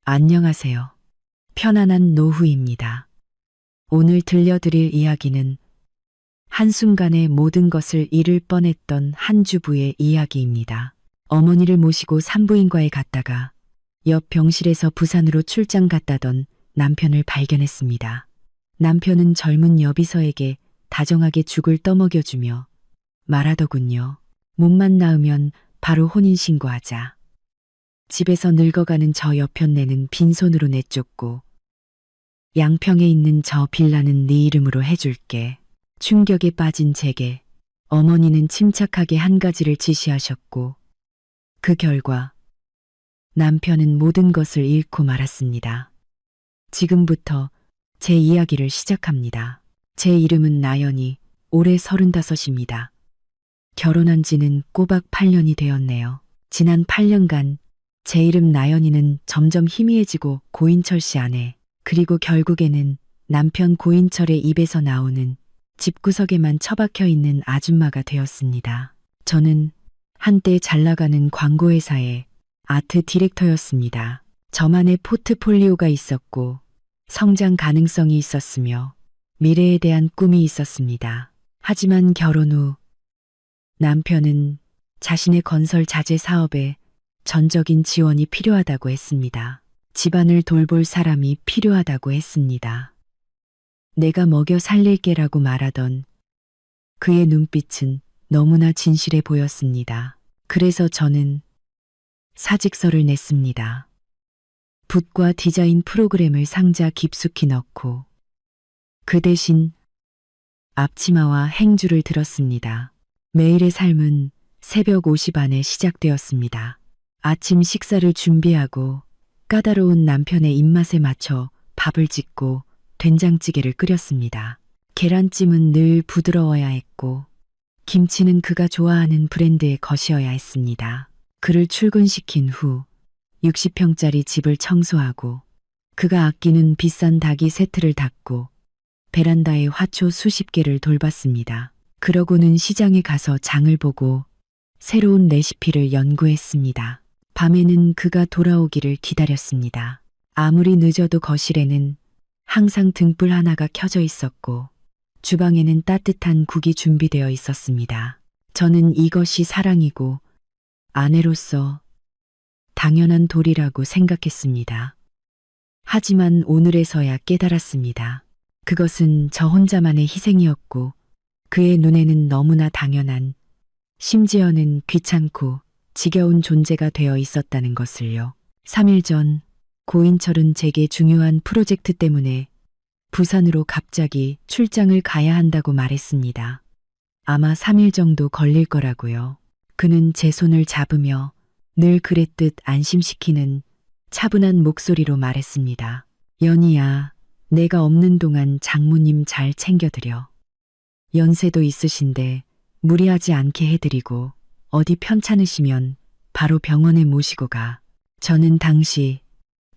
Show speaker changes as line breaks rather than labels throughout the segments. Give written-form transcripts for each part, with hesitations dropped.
안녕하세요. 편안한 노후입니다. 오늘 들려드릴 이야기는 한순간에 모든 것을 잃을 뻔했던 한 주부의 이야기입니다. 어머니를 모시고 산부인과에 갔다가 옆 병실에서 부산으로 출장 갔다던 남편을 발견했습니다. 남편은 젊은 여비서에게 다정하게 죽을 떠먹여주며 말하더군요. 몸만 나으면 바로 혼인신고하자. 집에서 늙어가는 저 여편네는 빈손으로 내쫓고 양평에 있는 저 빌라는 네 이름으로 해줄게. 충격에 빠진 제게 어머니는 침착하게 한 가지를 지시하셨고 그 결과 남편은 모든 것을 잃고 말았습니다. 지금부터 제 이야기를 시작합니다. 제 이름은 나연이, 올해 35입니다. 결혼한 지는 꼬박 8년이 되었네요. 지난 8년간 제 이름 나연이는 점점 희미해지고 고인철 씨 아내, 그리고 결국에는 남편 고인철의 입에서 나오는 집구석에만 처박혀 있는 아줌마가 되었습니다. 저는 한때 잘 나가는 광고회사의 아트 디렉터였습니다. 저만의 포트폴리오가 있었고 성장 가능성이 있었으며 미래에 대한 꿈이 있었습니다. 하지만 결혼 후 남편은 자신의 건설 자재 사업에 전적인 지원이 필요하다고 했습니다. 집안을 돌볼 사람이 필요하다고 했습니다. 내가 먹여 살릴게라고 말하던 그의 눈빛은 너무나 진실해 보였습니다. 그래서 저는 사직서를 냈습니다. 붓과 디자인 프로그램을 상자 깊숙이 넣고 그 대신 앞치마와 행주를 들었습니다. 매일의 삶은 새벽 5시 반에 시작되었습니다. 아침 식사를 준비하고 까다로운 남편의 입맛에 맞춰 밥을 짓고 된장찌개를 끓였습니다. 계란찜은 늘 부드러워야 했고 김치는 그가 좋아하는 브랜드의 것이어야 했습니다. 그를 출근시킨 후 60평짜리 집을 청소하고 그가 아끼는 비싼 닭이 세트를 닦고 베란다에 화초 수십 개를 돌봤습니다. 그러고는 시장에 가서 장을 보고 새로운 레시피를 연구했습니다. 밤에는 그가 돌아오기를 기다렸습니다. 아무리 늦어도 거실에는 항상 등불 하나가 켜져 있었고 주방에는 따뜻한 국이 준비되어 있었습니다. 저는 이것이 사랑이고 아내로서 당연한 도리라고 생각했습니다. 하지만 오늘에서야 깨달았습니다. 그것은 저 혼자만의 희생이었고 그의 눈에는 너무나 당연한, 심지어는 귀찮고 지겨운 존재가 되어 있었다는 것을요. 3일 전 고인철은 제게 중요한 프로젝트 때문에 부산으로 갑자기 출장을 가야 한다고 말했습니다. 아마 3일 정도 걸릴 거라고요. 그는 제 손을 잡으며 늘 그랬듯 안심시키는 차분한 목소리로 말했습니다. 연희야, 내가 없는 동안 장모님 잘 챙겨드려. 연세도 있으신데 무리하지 않게 해드리고 어디 편찮으시면 바로 병원에 모시고 가. 저는 당시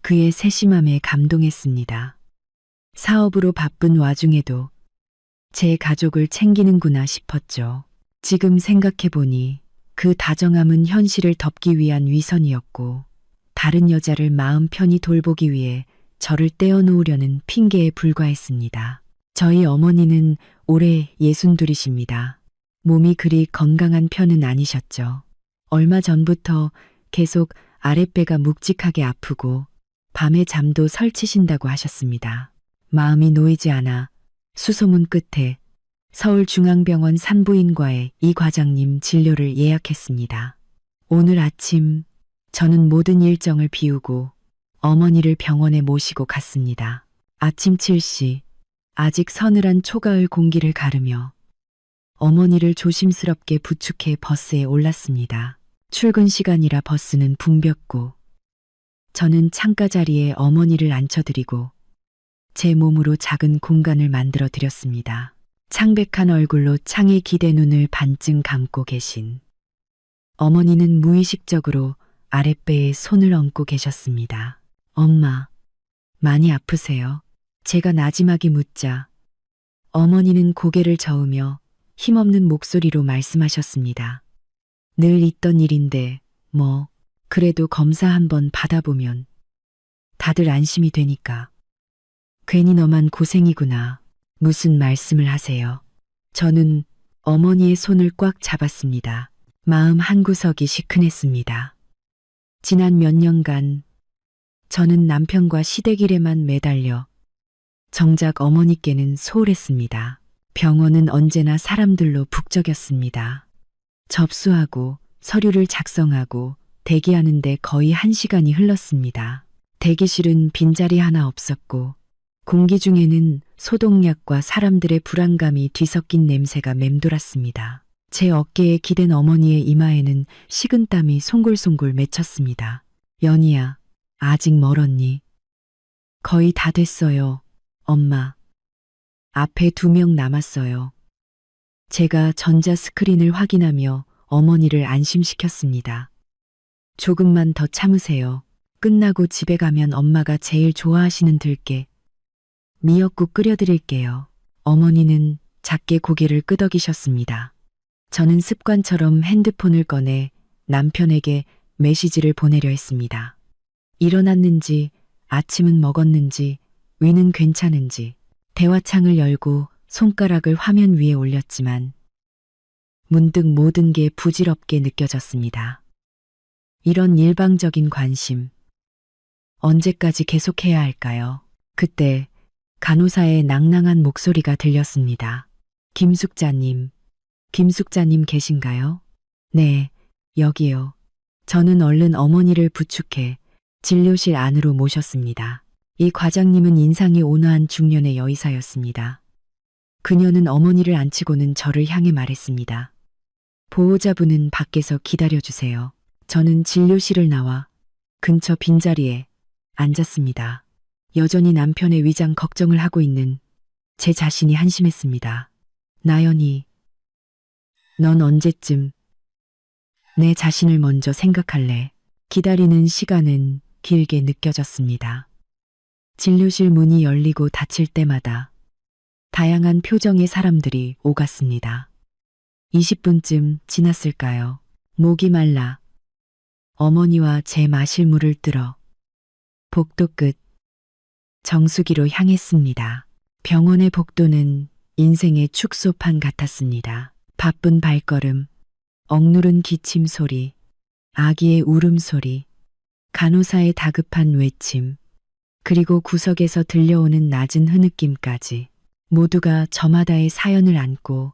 그의 세심함에 감동했습니다. 사업으로 바쁜 와중에도 제 가족을 챙기는구나 싶었죠. 지금 생각해보니 그 다정함은 현실을 덮기 위한 위선이었고 다른 여자를 마음 편히 돌보기 위해 저를 떼어놓으려는 핑계에 불과했습니다. 저희 어머니는 올해 62이십니다. 몸이 그리 건강한 편은 아니셨죠. 얼마 전부터 계속 아랫배가 묵직하게 아프고 밤에 잠도 설치신다고 하셨습니다. 마음이 놓이지 않아 수소문 끝에 서울중앙병원 산부인과에 이 과장님 진료를 예약했습니다. 오늘 아침 저는 모든 일정을 비우고 어머니를 병원에 모시고 갔습니다. 아침 7시 아직 서늘한 초가을 공기를 가르며 어머니를 조심스럽게 부축해 버스에 올랐습니다. 출근 시간이라 버스는 붐볐고 저는 창가 자리에 어머니를 앉혀드리고 제 몸으로 작은 공간을 만들어 드렸습니다. 창백한 얼굴로 창에 기대 눈을 반쯤 감고 계신 어머니는 무의식적으로 아랫배에 손을 얹고 계셨습니다. 엄마, 많이 아프세요? 제가 나지막이 묻자 어머니는 고개를 저으며 힘없는 목소리로 말씀하셨습니다. 늘 있던 일인데 그래도 검사 한번 받아보면 다들 안심이 되니까. 괜히 너만 고생이구나. 무슨 말씀을 하세요. 저는 어머니의 손을 꽉 잡았습니다. 마음 한구석이 시큰했습니다. 지난 몇 년간 저는 남편과 시댁일에만 매달려 정작 어머니께는 소홀했습니다. 병원은 언제나 사람들로 북적였습니다. 접수하고 서류를 작성하고 대기하는데 거의 1시간이 흘렀습니다. 대기실은 빈자리 하나 없었고 공기 중에는 소독약과 사람들의 불안감이 뒤섞인 냄새가 맴돌았습니다. 제 어깨에 기댄 어머니의 이마에는 식은땀이 송골송골 맺혔습니다. 연희야, 아직 멀었니? 거의 다 됐어요, 엄마. 앞에 2명 남았어요. 제가 전자 스크린을 확인하며 어머니를 안심시켰습니다. 조금만 더 참으세요. 끝나고 집에 가면 엄마가 제일 좋아하시는 들깨 미역국 끓여드릴게요. 어머니는 작게 고개를 끄덕이셨습니다. 저는 습관처럼 핸드폰을 꺼내 남편에게 메시지를 보내려 했습니다. 일어났는지, 아침은 먹었는지, 위는 괜찮은지. 대화창을 열고 손가락을 화면 위에 올렸지만 문득 모든 게 부질없게 느껴졌습니다. 이런 일방적인 관심, 언제까지 계속해야 할까요? 그때 간호사의 낭낭한 목소리가 들렸습니다. 김숙자님 계신가요? 네, 여기요. 저는 얼른 어머니를 부축해 진료실 안으로 모셨습니다. 이 과장님은 인상이 온화한 중년의 여의사였습니다. 그녀는 어머니를 앉히고는 저를 향해 말했습니다. 보호자분은 밖에서 기다려주세요. 저는 진료실을 나와 근처 빈자리에 앉았습니다. 여전히 남편의 위장 걱정을 하고 있는 제 자신이 한심했습니다. 나연이, 넌 언제쯤 내 자신을 먼저 생각할래? 기다리는 시간은 길게 느껴졌습니다. 진료실 문이 열리고 닫힐 때마다 다양한 표정의 사람들이 오갔습니다. 20분쯤 지났을까요? 목이 말라 어머니와 제 마실 물을 들어 복도 끝 정수기로 향했습니다. 병원의 복도는 인생의 축소판 같았습니다. 바쁜 발걸음, 억누른 기침 소리, 아기의 울음소리, 간호사의 다급한 외침, 그리고 구석에서 들려오는 낮은 흐느낌까지 모두가 저마다의 사연을 안고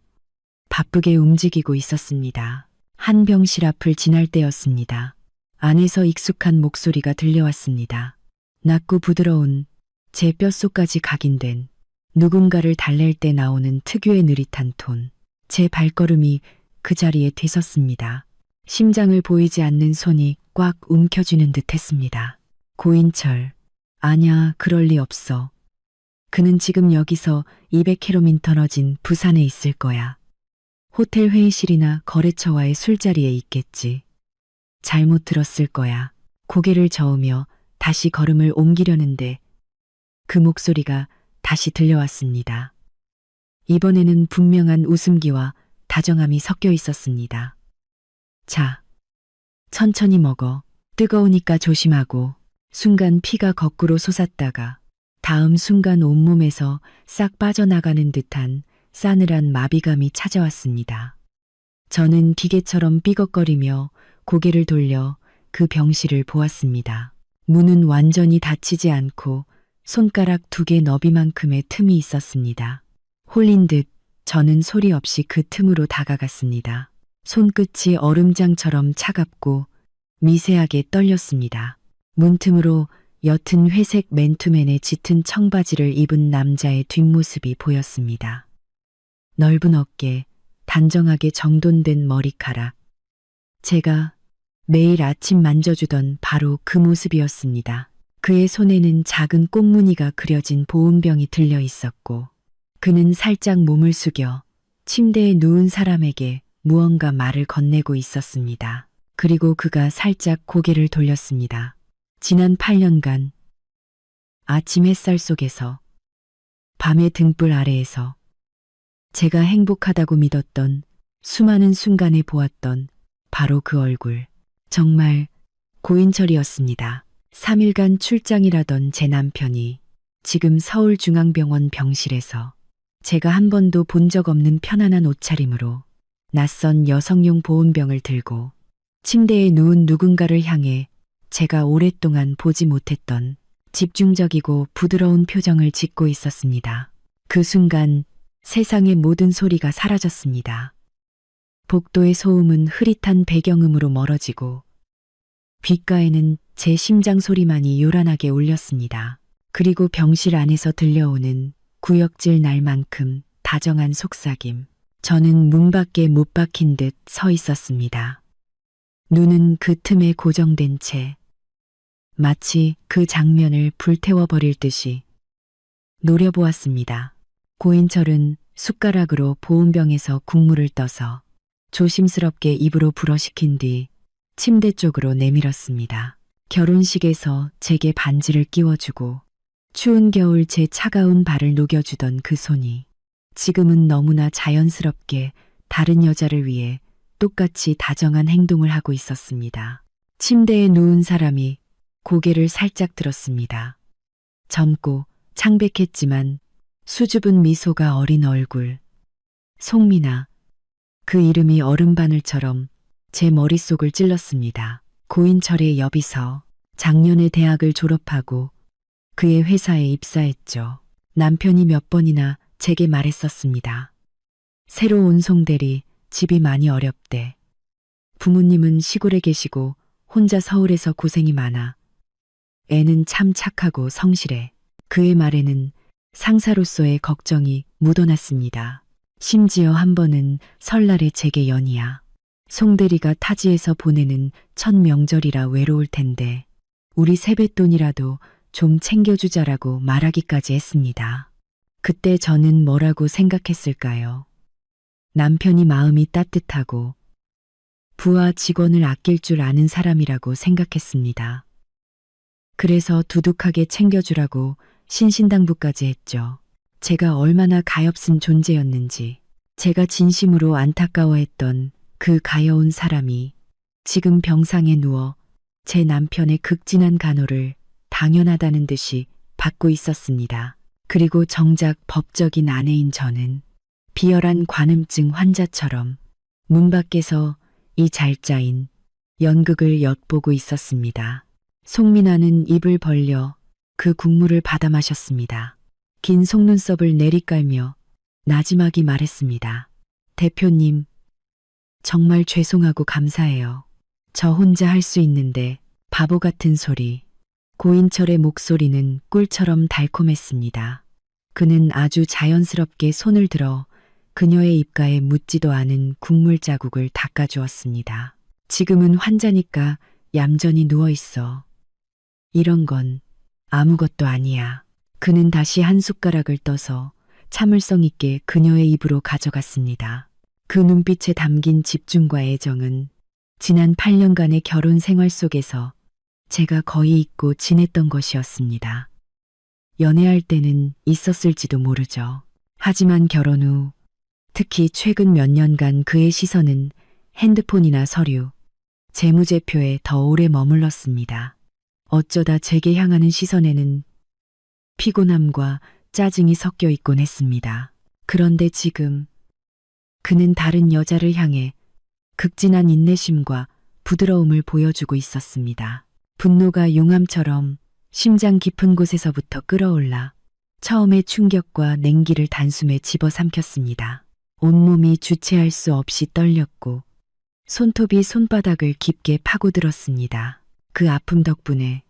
바쁘게 움직이고 있었습니다. 한 병실 앞을 지날 때였습니다. 안에서 익숙한 목소리가 들려왔습니다. 낮고 부드러운 제 뼛속까지 각인된 누군가를 달랠 때 나오는 특유의 느릿한 톤. 제 발걸음이 그 자리에 뒤섰습니다. 심장을 보이지 않는 손이 꽉 움켜쥐는 듯 했습니다. 고인철, 아냐, 그럴 리 없어. 그는 지금 여기서 200km 떨어진 부산에 있을 거야. 호텔 회의실이나 거래처와의 술자리에 있겠지. 잘못 들었을 거야. 고개를 저으며 다시 걸음을 옮기려는데 그 목소리가 다시 들려왔습니다. 이번에는 분명한 웃음기와 다정함이 섞여 있었습니다. 자, 천천히 먹어. 뜨거우니까 조심하고. 순간 피가 거꾸로 솟았다가 다음 순간 온몸에서 싹 빠져나가는 듯한 싸늘한 마비감이 찾아왔습니다. 저는 기계처럼 삐걱거리며 고개를 돌려 그 병실을 보았습니다. 문은 완전히 닫히지 않고 손가락 2개 너비만큼의 틈이 있었습니다. 홀린 듯 저는 소리 없이 그 틈으로 다가갔습니다. 손끝이 얼음장처럼 차갑고 미세하게 떨렸습니다. 문틈으로 옅은 회색 맨투맨의 짙은 청바지를 입은 남자의 뒷모습이 보였습니다. 넓은 어깨, 단정하게 정돈된 머리카락. 제가 매일 아침 만져주던 바로 그 모습이었습니다. 그의 손에는 작은 꽃무늬가 그려진 보온병이 들려 있었고 그는 살짝 몸을 숙여 침대에 누운 사람에게 무언가 말을 건네고 있었습니다. 그리고 그가 살짝 고개를 돌렸습니다. 지난 8년간 아침 햇살 속에서 밤의 등불 아래에서 제가 행복하다고 믿었던 수많은 순간에 보았던 바로 그 얼굴. 정말 고인철이었습니다. 3일간 출장이라던 제 남편이 지금 서울중앙병원 병실에서 제가 한 번도 본 적 없는 편안한 옷차림으로 낯선 여성용 보온병을 들고 침대에 누운 누군가를 향해 제가 오랫동안 보지 못했던 집중적이고 부드러운 표정을 짓고 있었습니다. 그 순간 세상의 모든 소리가 사라졌습니다. 복도의 소음은 흐릿한 배경음으로 멀어지고 귓가에는 제 심장 소리만이 요란하게 울렸습니다. 그리고 병실 안에서 들려오는 구역질 날만큼 다정한 속삭임. 저는 문 밖에 못 박힌 듯 서 있었습니다. 눈은 그 틈에 고정된 채 마치 그 장면을 불태워버릴 듯이 노려보았습니다. 고인철은 숟가락으로 보온병에서 국물을 떠서 조심스럽게 입으로 불어시킨 뒤 침대 쪽으로 내밀었습니다. 결혼식에서 제게 반지를 끼워주고 추운 겨울 제 차가운 발을 녹여주던 그 손이 지금은 너무나 자연스럽게 다른 여자를 위해 똑같이 다정한 행동을 하고 있었습니다. 침대에 누운 사람이 고개를 살짝 들었습니다. 젊고 창백했지만 수줍은 미소가 어린 얼굴. 송민아. 그 이름이 얼음바늘처럼 제 머릿속을 찔렀습니다. 고인철의 여비서. 작년에 대학을 졸업하고 그의 회사에 입사했죠. 남편이 몇 번이나 제게 말했었습니다. 새로 온 송대리, 집이 많이 어렵대. 부모님은 시골에 계시고 혼자 서울에서 고생이 많아. 애는 참 착하고 성실해. 그의 말에는 상사로서의 걱정이 묻어났습니다. 심지어 한 번은 설날에 제게 연희야. 송대리가 타지에서 보내는 첫 명절이라 외로울 텐데 우리 세뱃돈이라도 좀 챙겨주자라고 말하기까지 했습니다. 그때 저는 뭐라고 생각했을까요? 남편이 마음이 따뜻하고 부하 직원을 아낄 줄 아는 사람이라고 생각했습니다. 그래서 두둑하게 챙겨주라고 신신당부까지 했죠. 제가 얼마나 가엾은 존재였는지, 제가 진심으로 안타까워했던 그 가여운 사람이 지금 병상에 누워 제 남편의 극진한 간호를 당연하다는 듯이 받고 있었습니다. 그리고 정작 법적인 아내인 저는 비열한 관음증 환자처럼 문 밖에서 이 잘짜인 연극을 엿보고 있었습니다. 송민아는 입을 벌려 그 국물을 받아 마셨습니다. 긴 속눈썹을 내리깔며 나지막이 말했습니다. 대표님, 정말 죄송하고 감사해요. 저 혼자 할 수 있는데 바보 같은 소리. 고인철의 목소리는 꿀처럼 달콤했습니다. 그는 아주 자연스럽게 손을 들어 그녀의 입가에 묻지도 않은 국물 자국을 닦아주었습니다. 지금은 환자니까 얌전히 누워있어. 이런 건 아무것도 아니야. 그는 다시 한 숟가락을 떠서 참을성 있게 그녀의 입으로 가져갔습니다. 그 눈빛에 담긴 집중과 애정은 지난 8년간의 결혼 생활 속에서 제가 거의 잊고 지냈던 것이었습니다. 연애할 때는 있었을지도 모르죠. 하지만 결혼 후, 특히 최근 몇 년간 그의 시선은 핸드폰이나 서류, 재무제표에 더 오래 머물렀습니다. 어쩌다 제게 향하는 시선에는 피곤함과 짜증이 섞여 있곤 했습니다. 그런데 지금 그는 다른 여자를 향해 극진한 인내심과 부드러움을 보여주고 있었습니다. 분노가 용암처럼 심장 깊은 곳에서부터 끓어올라 처음의 충격과 냉기를 단숨에 집어삼켰습니다. 온몸이 주체할 수 없이 떨렸고 손톱이 손바닥을 깊게 파고들었습니다. 그 아픔 덕분에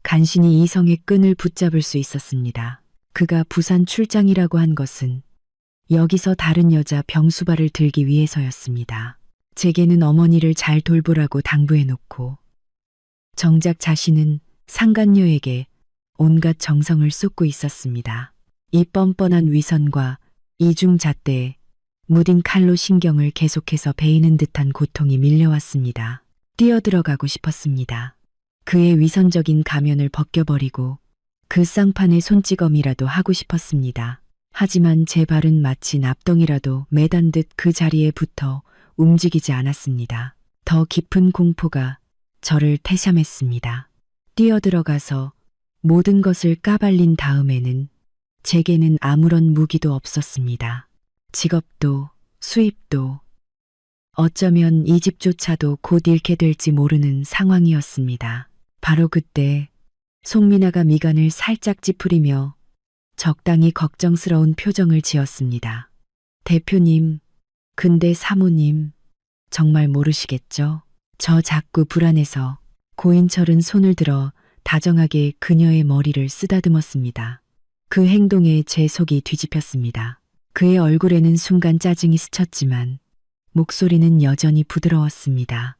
간신히 이성의 끈을 붙잡을 수 있었습니다. 그가 부산 출장이라고 한 것은 여기서 다른 여자 병수발을 들기 위해서였습니다. 제게는 어머니를 잘 돌보라고 당부해놓고 정작 자신은 상간녀에게 온갖 정성을 쏟고 있었습니다. 이 뻔뻔한 위선과 이중잣대에 무딘 칼로 신경을 계속해서 베이는 듯한 고통이 밀려왔습니다. 뛰어들어가고 싶었습니다. 그의 위선적인 가면을 벗겨버리고 그 쌍판의 손찌검이라도 하고 싶었습니다. 하지만 제 발은 마치 납덩이라도 매단 듯 그 자리에 붙어 움직이지 않았습니다. 더 깊은 공포가 저를 태샴했습니다. 뛰어들어가서 모든 것을 까발린 다음에는 제게는 아무런 무기도 없었습니다. 직업도 수입도 어쩌면 이 집조차도 곧 잃게 될지 모르는 상황이었습니다. 바로 그때 송민아가 미간을 살짝 찌푸리며 적당히 걱정스러운 표정을 지었습니다. 대표님, 근데 사모님, 정말 모르시겠죠? 저 자꾸 불안해서 고인철은 손을 들어 다정하게 그녀의 머리를 쓰다듬었습니다. 그 행동에 제 속이 뒤집혔습니다. 그의 얼굴에는 순간 짜증이 스쳤지만 목소리는 여전히 부드러웠습니다.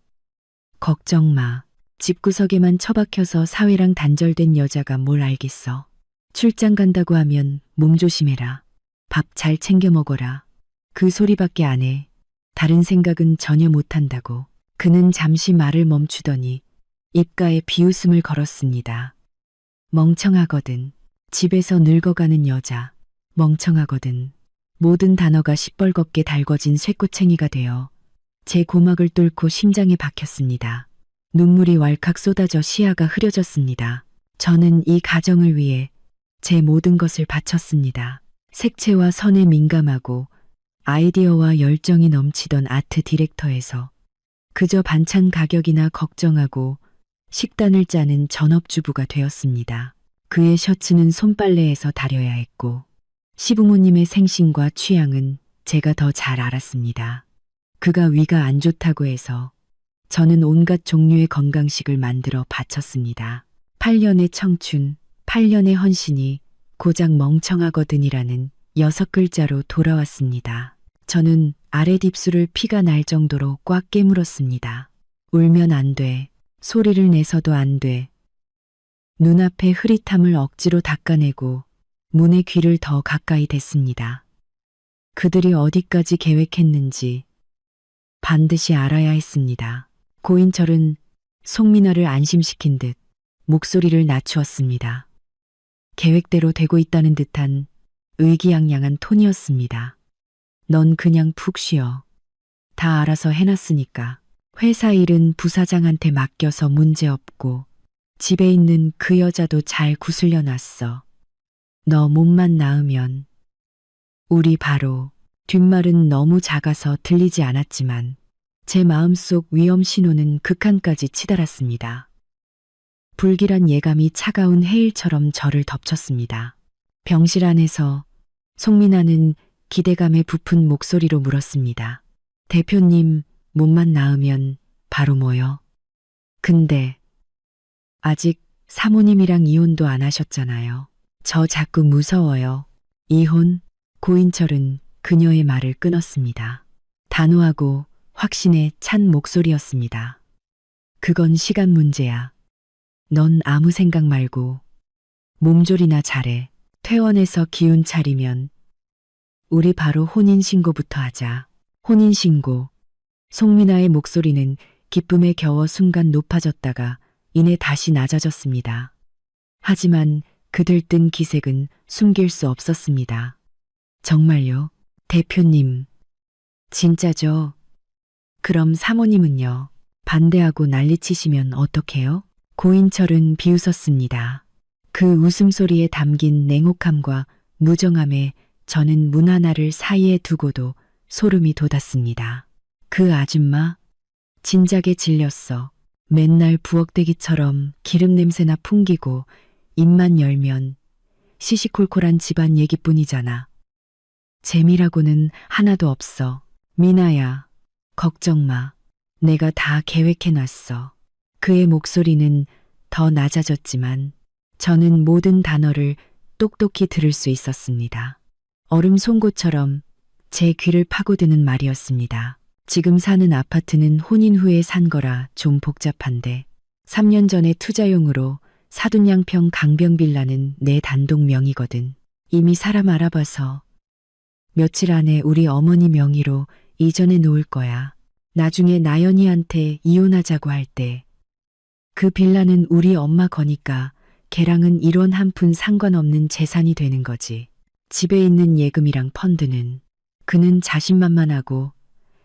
걱정 마. 집구석에만 처박혀서 사회랑 단절된 여자가 뭘 알겠어. 출장 간다고 하면 몸 조심해라. 밥 잘 챙겨 먹어라. 그 소리밖에 안 해. 다른 생각은 전혀 못한다고. 그는 잠시 말을 멈추더니 입가에 비웃음을 걸었습니다. 멍청하거든. 집에서 늙어가는 여자. 멍청하거든. 모든 단어가 시뻘겋게 달궈진 쇠꼬챙이가 되어 제 고막을 뚫고 심장에 박혔습니다. 눈물이 왈칵 쏟아져 시야가 흐려졌습니다. 저는 이 가정을 위해 제 모든 것을 바쳤습니다. 색채와 선에 민감하고 아이디어와 열정이 넘치던 아트 디렉터에서 그저 반찬 가격이나 걱정하고 식단을 짜는 전업주부가 되었습니다. 그의 셔츠는 손빨래에서 다려야 했고 시부모님의 생신과 취향은 제가 더 잘 알았습니다. 그가 위가 안 좋다고 해서 저는 온갖 종류의 건강식을 만들어 바쳤습니다. 8년의 청춘, 8년의 헌신이 고작 멍청하거든이라는 6글자로 돌아왔습니다. 저는 아랫입술을 피가 날 정도로 꽉 깨물었습니다. 울면 안 돼. 소리를 내서도 안 돼. 눈앞의 흐릿함을 억지로 닦아내고 문의 귀를 더 가까이 댔습니다. 그들이 어디까지 계획했는지 반드시 알아야 했습니다. 고인철은 송민아를 안심시킨 듯 목소리를 낮추었습니다. 계획대로 되고 있다는 듯한 의기양양한 톤이었습니다. 넌 그냥 푹 쉬어. 다 알아서 해놨으니까. 회사 일은 부사장한테 맡겨서 문제없고 집에 있는 그 여자도 잘 구슬려 놨어. 너 몸만 나으면. 우리 바로. 뒷말은 너무 작아서 들리지 않았지만 제 마음속 위험 신호는 극한까지 치달았습니다. 불길한 예감이 차가운 해일처럼 저를 덮쳤습니다. 병실 안에서 송민아는 기대감에 부푼 목소리로 물었습니다. 대표님, 몸만 나으면 바로 뭐요? 근데 아직 사모님이랑 이혼도 안 하셨잖아요. 저 자꾸 무서워요. 이혼? 고인철은 그녀의 말을 끊었습니다. 단호하고 확신에 찬 목소리였습니다. 그건 시간 문제야. 넌 아무 생각 말고 몸조리나 잘해. 퇴원해서 기운 차리면 우리 바로 혼인신고부터 하자. 혼인신고. 송민아의 목소리는 기쁨에 겨워 순간 높아졌다가 이내 다시 낮아졌습니다. 하지만 그 들뜬 기색은 숨길 수 없었습니다. 정말요? 대표님. 진짜죠? 그럼 사모님은요? 반대하고 난리치시면 어떡해요? 고인철은 비웃었습니다. 그 웃음소리에 담긴 냉혹함과 무정함에 저는 문 하나를 사이에 두고도 소름이 돋았습니다. 그 아줌마? 진작에 질렸어. 맨날 부엌대기처럼 기름 냄새나 풍기고 입만 열면 시시콜콜한 집안 얘기뿐이잖아. 재미라고는 하나도 없어. 미나야, 걱정 마. 내가 다 계획해놨어. 그의 목소리는 더 낮아졌지만 저는 모든 단어를 똑똑히 들을 수 있었습니다. 얼음 송곳처럼 제 귀를 파고드는 말이었습니다. 지금 사는 아파트는 혼인 후에 산 거라 좀 복잡한데 3년 전에 투자용으로 사둔 양평 강변 빌라는 내 단독 명의거든. 이미 사람 알아봐서 며칠 안에 우리 어머니 명의로 이전해 놓을 거야. 나중에 나연이한테 이혼하자고 할 때 그 빌라는 우리 엄마 거니까 걔랑은 1원 한 푼 상관없는 재산이 되는 거지. 집에 있는 예금이랑 펀드는. 그는 자신만만하고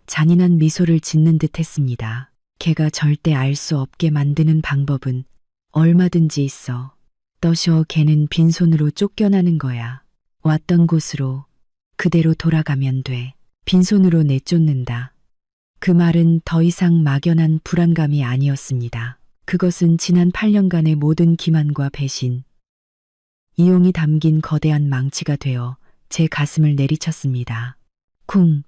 잔인한 미소를 짓는 듯 했습니다. 걔가 절대 알 수 없게 만드는 방법은 얼마든지 있어. 떠셔 걔는 빈손으로 쫓겨나는 거야. 왔던 곳으로 그대로 돌아가면 돼. 빈손으로 내쫓는다. 그 말은 더 이상 막연한 불안감이 아니었습니다. 그것은 지난 8년간의 모든 기만과 배신, 이용이 담긴 거대한 망치가 되어 제 가슴을 내리쳤습니다. 쿵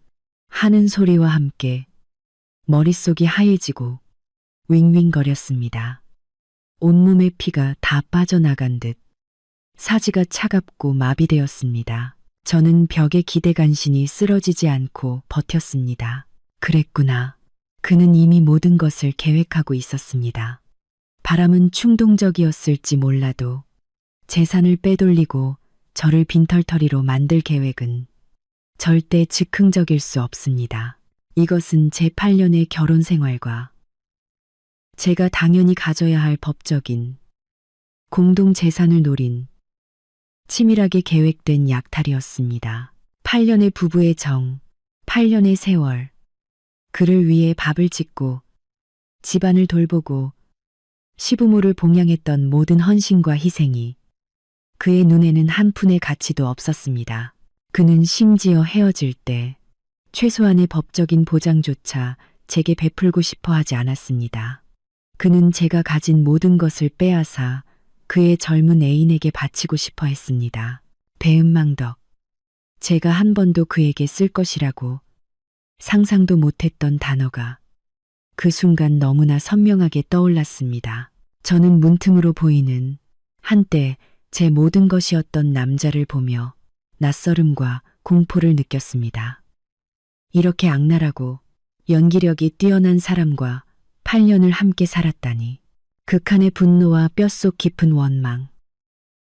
하는 소리와 함께 머릿속이 하얘지고 윙윙거렸습니다. 온몸의 피가 다 빠져나간 듯 사지가 차갑고 마비되었습니다. 저는 벽에 기대 간신히 쓰러지지 않고 버텼습니다. 그랬구나. 그는 이미 모든 것을 계획하고 있었습니다. 바람은 충동적이었을지 몰라도 재산을 빼돌리고 저를 빈털터리로 만들 계획은 절대 즉흥적일 수 없습니다. 이것은 제 8년의 결혼 생활과 제가 당연히 가져야 할 법적인 공동 재산을 노린 치밀하게 계획된 약탈이었습니다. 8년의 부부의 정, 8년의 세월, 그를 위해 밥을 짓고 집안을 돌보고 시부모를 봉양했던 모든 헌신과 희생이 그의 눈에는 한 푼의 가치도 없었습니다. 그는 심지어 헤어질 때 최소한의 법적인 보장조차 제게 베풀고 싶어 하지 않았습니다. 그는 제가 가진 모든 것을 빼앗아 그의 젊은 애인에게 바치고 싶어 했습니다. 배은망덕. 제가 한 번도 그에게 쓸 것이라고 상상도 못했던 단어가 그 순간 너무나 선명하게 떠올랐습니다. 저는 문틈으로 보이는 한때 제 모든 것이었던 남자를 보며 낯설음과 공포를 느꼈습니다. 이렇게 악랄하고 연기력이 뛰어난 사람과 8년을 함께 살았다니. 극한의 분노와 뼛속 깊은 원망,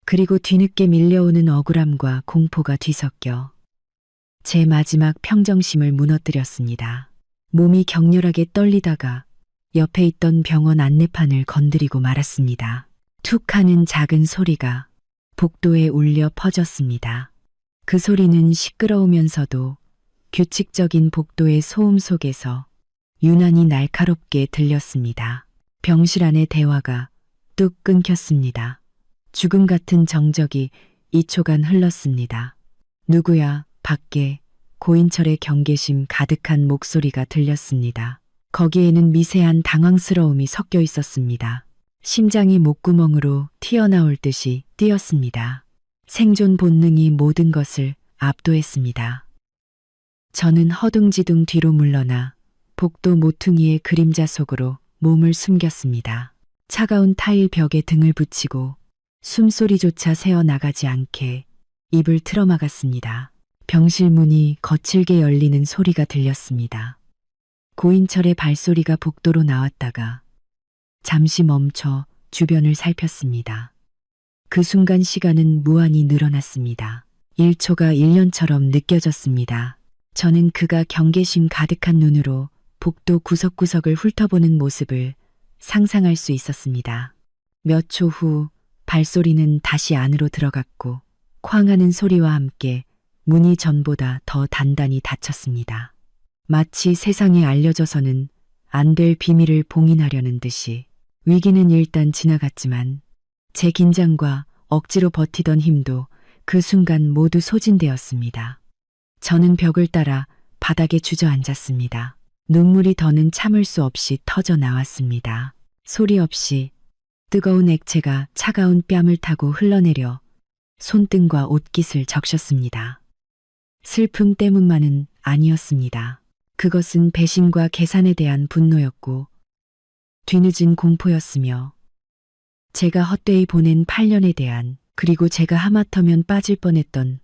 그리고 뒤늦게 밀려오는 억울함과 공포가 뒤섞여 제 마지막 평정심을 무너뜨렸습니다. 몸이 격렬하게 떨리다가 옆에 있던 병원 안내판을 건드리고 말았습니다. 툭 하는 작은 소리가 복도에 울려 퍼졌습니다. 그 소리는 시끄러우면서도 규칙적인 복도의 소음 속에서 유난히 날카롭게 들렸습니다. 병실 안의 대화가 뚝 끊겼습니다. 죽음 같은 정적이 2초간 흘렀습니다. 누구야? 밖에 고인철의 경계심 가득한 목소리가 들렸습니다. 거기에는 미세한 당황스러움이 섞여 있었습니다. 심장이 목구멍으로 튀어나올 듯이 뛰었습니다. 생존 본능이 모든 것을 압도했습니다. 저는 허둥지둥 뒤로 물러나 복도 모퉁이의 그림자 속으로 몸을 숨겼습니다. 차가운 타일 벽에 등을 붙이고 숨소리조차 새어나가지 않게 입을 틀어막았습니다. 병실 문이 거칠게 열리는 소리가 들렸습니다. 고인철의 발소리가 복도로 나왔다가 잠시 멈춰 주변을 살폈습니다. 그 순간 시간은 무한히 늘어났습니다. 1초가 1년처럼 느껴졌습니다. 저는 그가 경계심 가득한 눈으로 복도 구석구석을 훑어보는 모습을 상상할 수 있었습니다. 몇 초 후 발소리는 다시 안으로 들어갔고 쾅 하는 소리와 함께 문이 전보다 더 단단히 닫혔습니다. 마치 세상에 알려져서는 안 될 비밀을 봉인하려는 듯이. 위기는 일단 지나갔지만 제 긴장과 억지로 버티던 힘도 그 순간 모두 소진되었습니다. 저는 벽을 따라 바닥에 주저앉았습니다. 눈물이 더는 참을 수 없이 터져 나왔습니다. 소리 없이 뜨거운 액체가 차가운 뺨을 타고 흘러내려 손등과 옷깃을 적셨습니다. 슬픔 때문만은 아니었습니다. 그것은 배신과 계산에 대한 분노였고 뒤늦은 공포였으며 제가 헛되이 보낸 8년에 대한, 그리고 제가 하마터면 빠질 뻔했던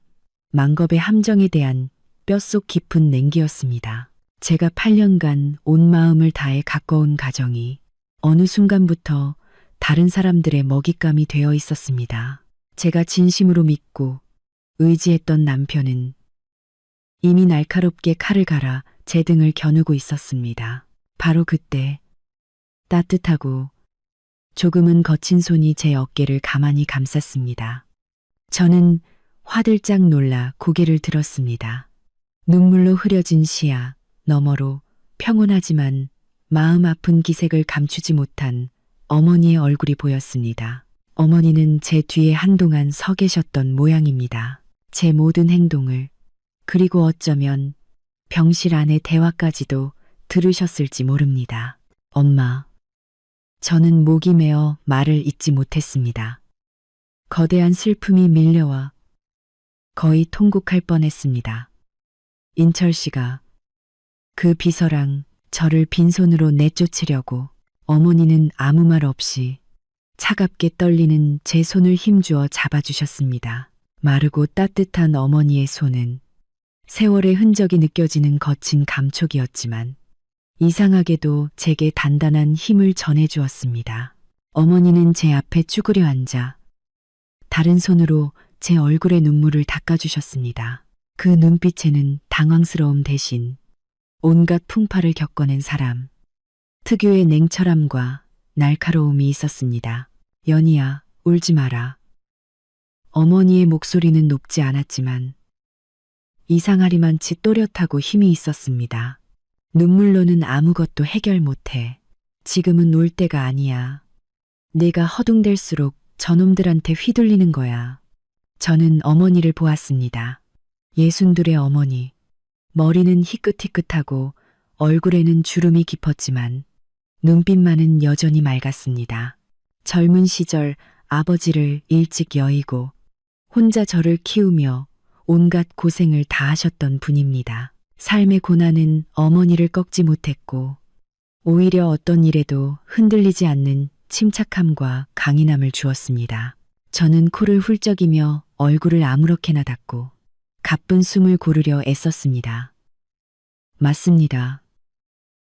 망겁의 함정에 대한 뼛속 깊은 냉기였습니다. 제가 8년간 온 마음을 다해 가꿔온 가정이 어느 순간부터 다른 사람들의 먹잇감이 되어 있었습니다. 제가 진심으로 믿고 의지했던 남편은 이미 날카롭게 칼을 갈아 제 등을 겨누고 있었습니다. 바로 그때 따뜻하고 조금은 거친 손이 제 어깨를 가만히 감쌌습니다. 저는 화들짝 놀라 고개를 들었습니다. 눈물로 흐려진 시야 너머로 평온하지만 마음 아픈 기색을 감추지 못한 어머니의 얼굴이 보였습니다. 어머니는 제 뒤에 한동안 서 계셨던 모양입니다. 제 모든 행동을, 그리고 어쩌면 병실 안의 대화까지도 들으셨을지 모릅니다. 엄마. 저는 목이 메어 말을 잇지 못했습니다. 거대한 슬픔이 밀려와 거의 통곡할 뻔했습니다. 인철 씨가 그 비서랑 저를 빈손으로 내쫓으려고 어머니는 아무 말 없이 차갑게 떨리는 제 손을 힘주어 잡아주셨습니다. 마르고 따뜻한 어머니의 손은 세월의 흔적이 느껴지는 거친 감촉이었지만 이상하게도 제게 단단한 힘을 전해주었습니다. 어머니는 제 앞에 쭈그려 앉아 다른 손으로 제 얼굴에 눈물을 닦아주셨습니다. 그 눈빛에는 당황스러움 대신 온갖 풍파를 겪어낸 사람, 특유의 냉철함과 날카로움이 있었습니다. 연희야, 울지 마라. 어머니의 목소리는 높지 않았지만 이상하리만치 또렷하고 힘이 있었습니다. 눈물로는 아무것도 해결 못해. 지금은 울 때가 아니야. 내가 허둥댈수록 저놈들한테 휘둘리는 거야. 저는 어머니를 보았습니다. 62의 어머니. 머리는 희끗희끗하고 얼굴에는 주름이 깊었지만 눈빛만은 여전히 맑았습니다. 젊은 시절 아버지를 일찍 여의고 혼자 저를 키우며 온갖 고생을 다 하셨던 분입니다. 삶의 고난은 어머니를 꺾지 못했고 오히려 어떤 일에도 흔들리지 않는 침착함과 강인함을 주었습니다. 저는 코를 훌쩍이며 얼굴을 아무렇게나 닫고 가쁜 숨을 고르려 애썼습니다. 맞습니다.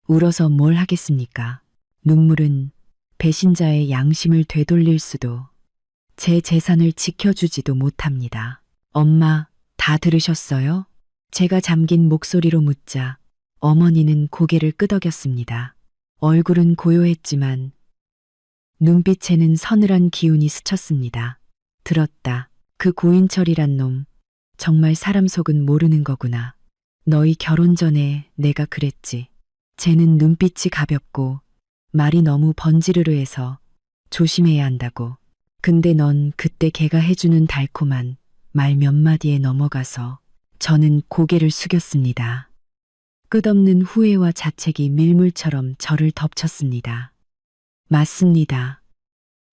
울어서 뭘 하겠습니까? 눈물은 배신자의 양심을 되돌릴 수도 제 재산을 지켜주지도 못합니다. 엄마, 다 들으셨어요? 제가 잠긴 목소리로 묻자 어머니는 고개를 끄덕였습니다. 얼굴은 고요했지만 눈빛에는 서늘한 기운이 스쳤습니다. 들었다. 그 고인철이란 놈 정말 사람 속은 모르는 거구나. 너희 결혼 전에 내가 그랬지. 쟤는 눈빛이 가볍고 말이 너무 번지르르해서 조심해야 한다고. 근데 넌 그때 걔가 해주는 달콤한 말 몇 마디에 넘어가서 저는 고개를 숙였습니다. 끝없는 후회와 자책이 밀물처럼 저를 덮쳤습니다. 맞습니다.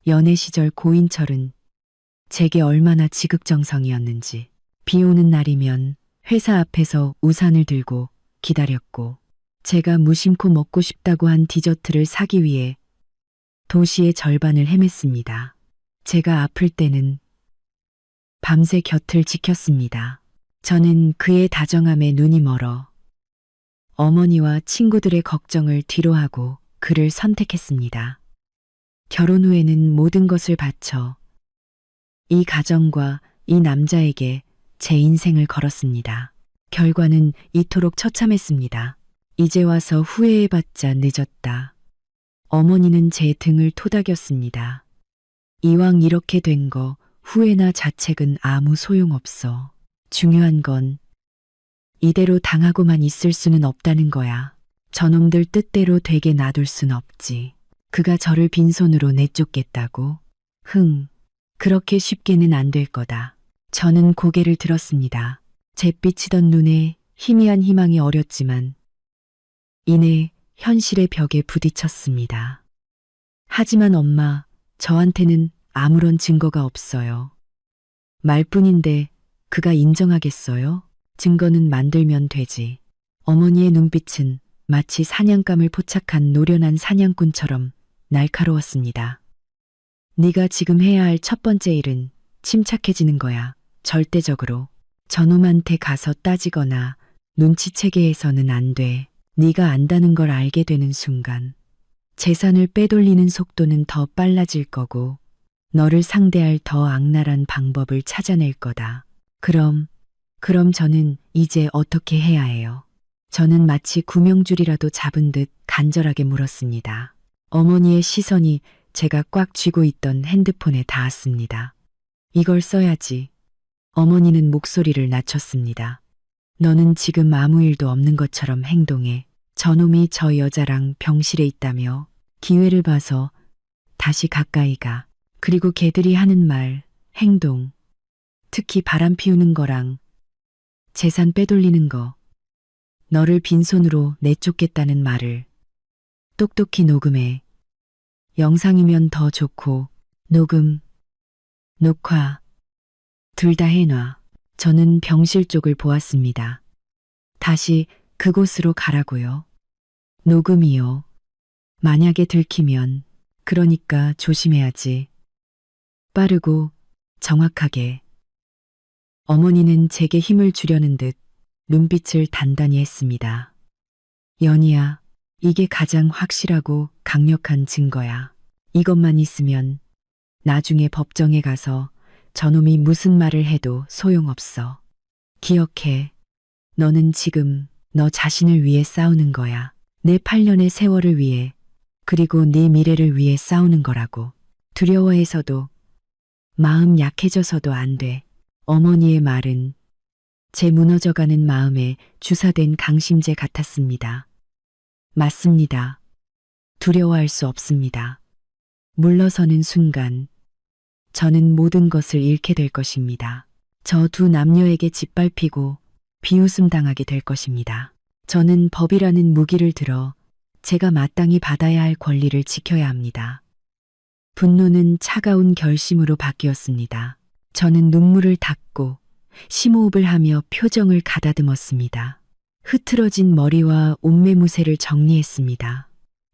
연애 시절 고인철은 제게 얼마나 지극정성이었는지. 비 오는 날이면 회사 앞에서 우산을 들고 기다렸고 제가 무심코 먹고 싶다고 한 디저트를 사기 위해 도시의 절반을 헤맸습니다. 제가 아플 때는 밤새 곁을 지켰습니다. 저는 그의 다정함에 눈이 멀어 어머니와 친구들의 걱정을 뒤로하고 그를 선택했습니다. 결혼 후에는 모든 것을 바쳐 이 가정과 이 남자에게 제 인생을 걸었습니다. 결과는 이토록 처참했습니다. 이제 와서 후회해봤자 늦었다. 어머니는 제 등을 토닥였습니다. 이왕 이렇게 된 거 후회나 자책은 아무 소용없어. 중요한 건 이대로 당하고만 있을 수는 없다는 거야. 저놈들 뜻대로 되게 놔둘 순 없지. 그가 저를 빈손으로 내쫓겠다고? 그렇게 쉽게는 안 될 거다. 저는 고개를 들었습니다. 잿빛이던 눈에 희미한 희망이 어렸지만 이내 현실의 벽에 부딪혔습니다. 하지만 엄마, 저한테는 아무런 증거가 없어요. 말뿐인데 그가 인정하겠어요? 증거는 만들면 되지. 어머니의 눈빛은 마치 사냥감을 포착한 노련한 사냥꾼처럼 날카로웠습니다. 네가 지금 해야 할 첫 번째 일은 침착해지는 거야. 절대적으로. 저놈한테 가서 따지거나 눈치채게 해서는 안 돼. 네가 안다는 걸 알게 되는 순간 재산을 빼돌리는 속도는 더 빨라질 거고 너를 상대할 더 악랄한 방법을 찾아낼 거다. 그럼 저는 이제 어떻게 해야 해요? 저는 마치 구명줄이라도 잡은 듯 간절하게 물었습니다. 어머니의 시선이 제가 꽉 쥐고 있던 핸드폰에 닿았습니다. 이걸 써야지. 어머니는 목소리를 낮췄습니다. 너는 지금 아무 일도 없는 것처럼 행동해. 저놈이 저 여자랑 병실에 있다며 기회를 봐서 다시 가까이 가. 그리고 걔들이 하는 말, 행동, 특히 바람 피우는 거랑 재산 빼돌리는 거, 너를 빈손으로 내쫓겠다는 말을 똑똑히 녹음해. 영상이면 더 좋고, 녹음, 녹화, 둘 다 해놔. 저는 병실 쪽을 보았습니다. 다시 그곳으로 가라고요. 녹음이요. 만약에 들키면, 그러니까 조심해야지. 빠르고 정확하게. 어머니는 제게 힘을 주려는 듯 눈빛을 단단히 했습니다. 연희야, 이게 가장 확실하고 강력한 증거야. 이것만 있으면 나중에 법정에 가서 저놈이 무슨 말을 해도 소용없어. 기억해. 너는 지금 너 자신을 위해 싸우는 거야. 내 8년의 세월을 위해, 그리고 네 미래를 위해 싸우는 거라고. 두려워해서도, 마음 약해져서도 안 돼. 어머니의 말은 제 무너져가는 마음에 주사된 강심제 같았습니다. 맞습니다. 두려워할 수 없습니다. 물러서는 순간 저는 모든 것을 잃게 될 것입니다. 저 두 남녀에게 짓밟히고 비웃음 당하게 될 것입니다. 저는 법이라는 무기를 들어 제가 마땅히 받아야 할 권리를 지켜야 합니다. 분노는 차가운 결심으로 바뀌었습니다. 저는 눈물을 닦고 심호흡을 하며 표정을 가다듬었습니다. 흐트러진 머리와 옷매무새를 정리했습니다.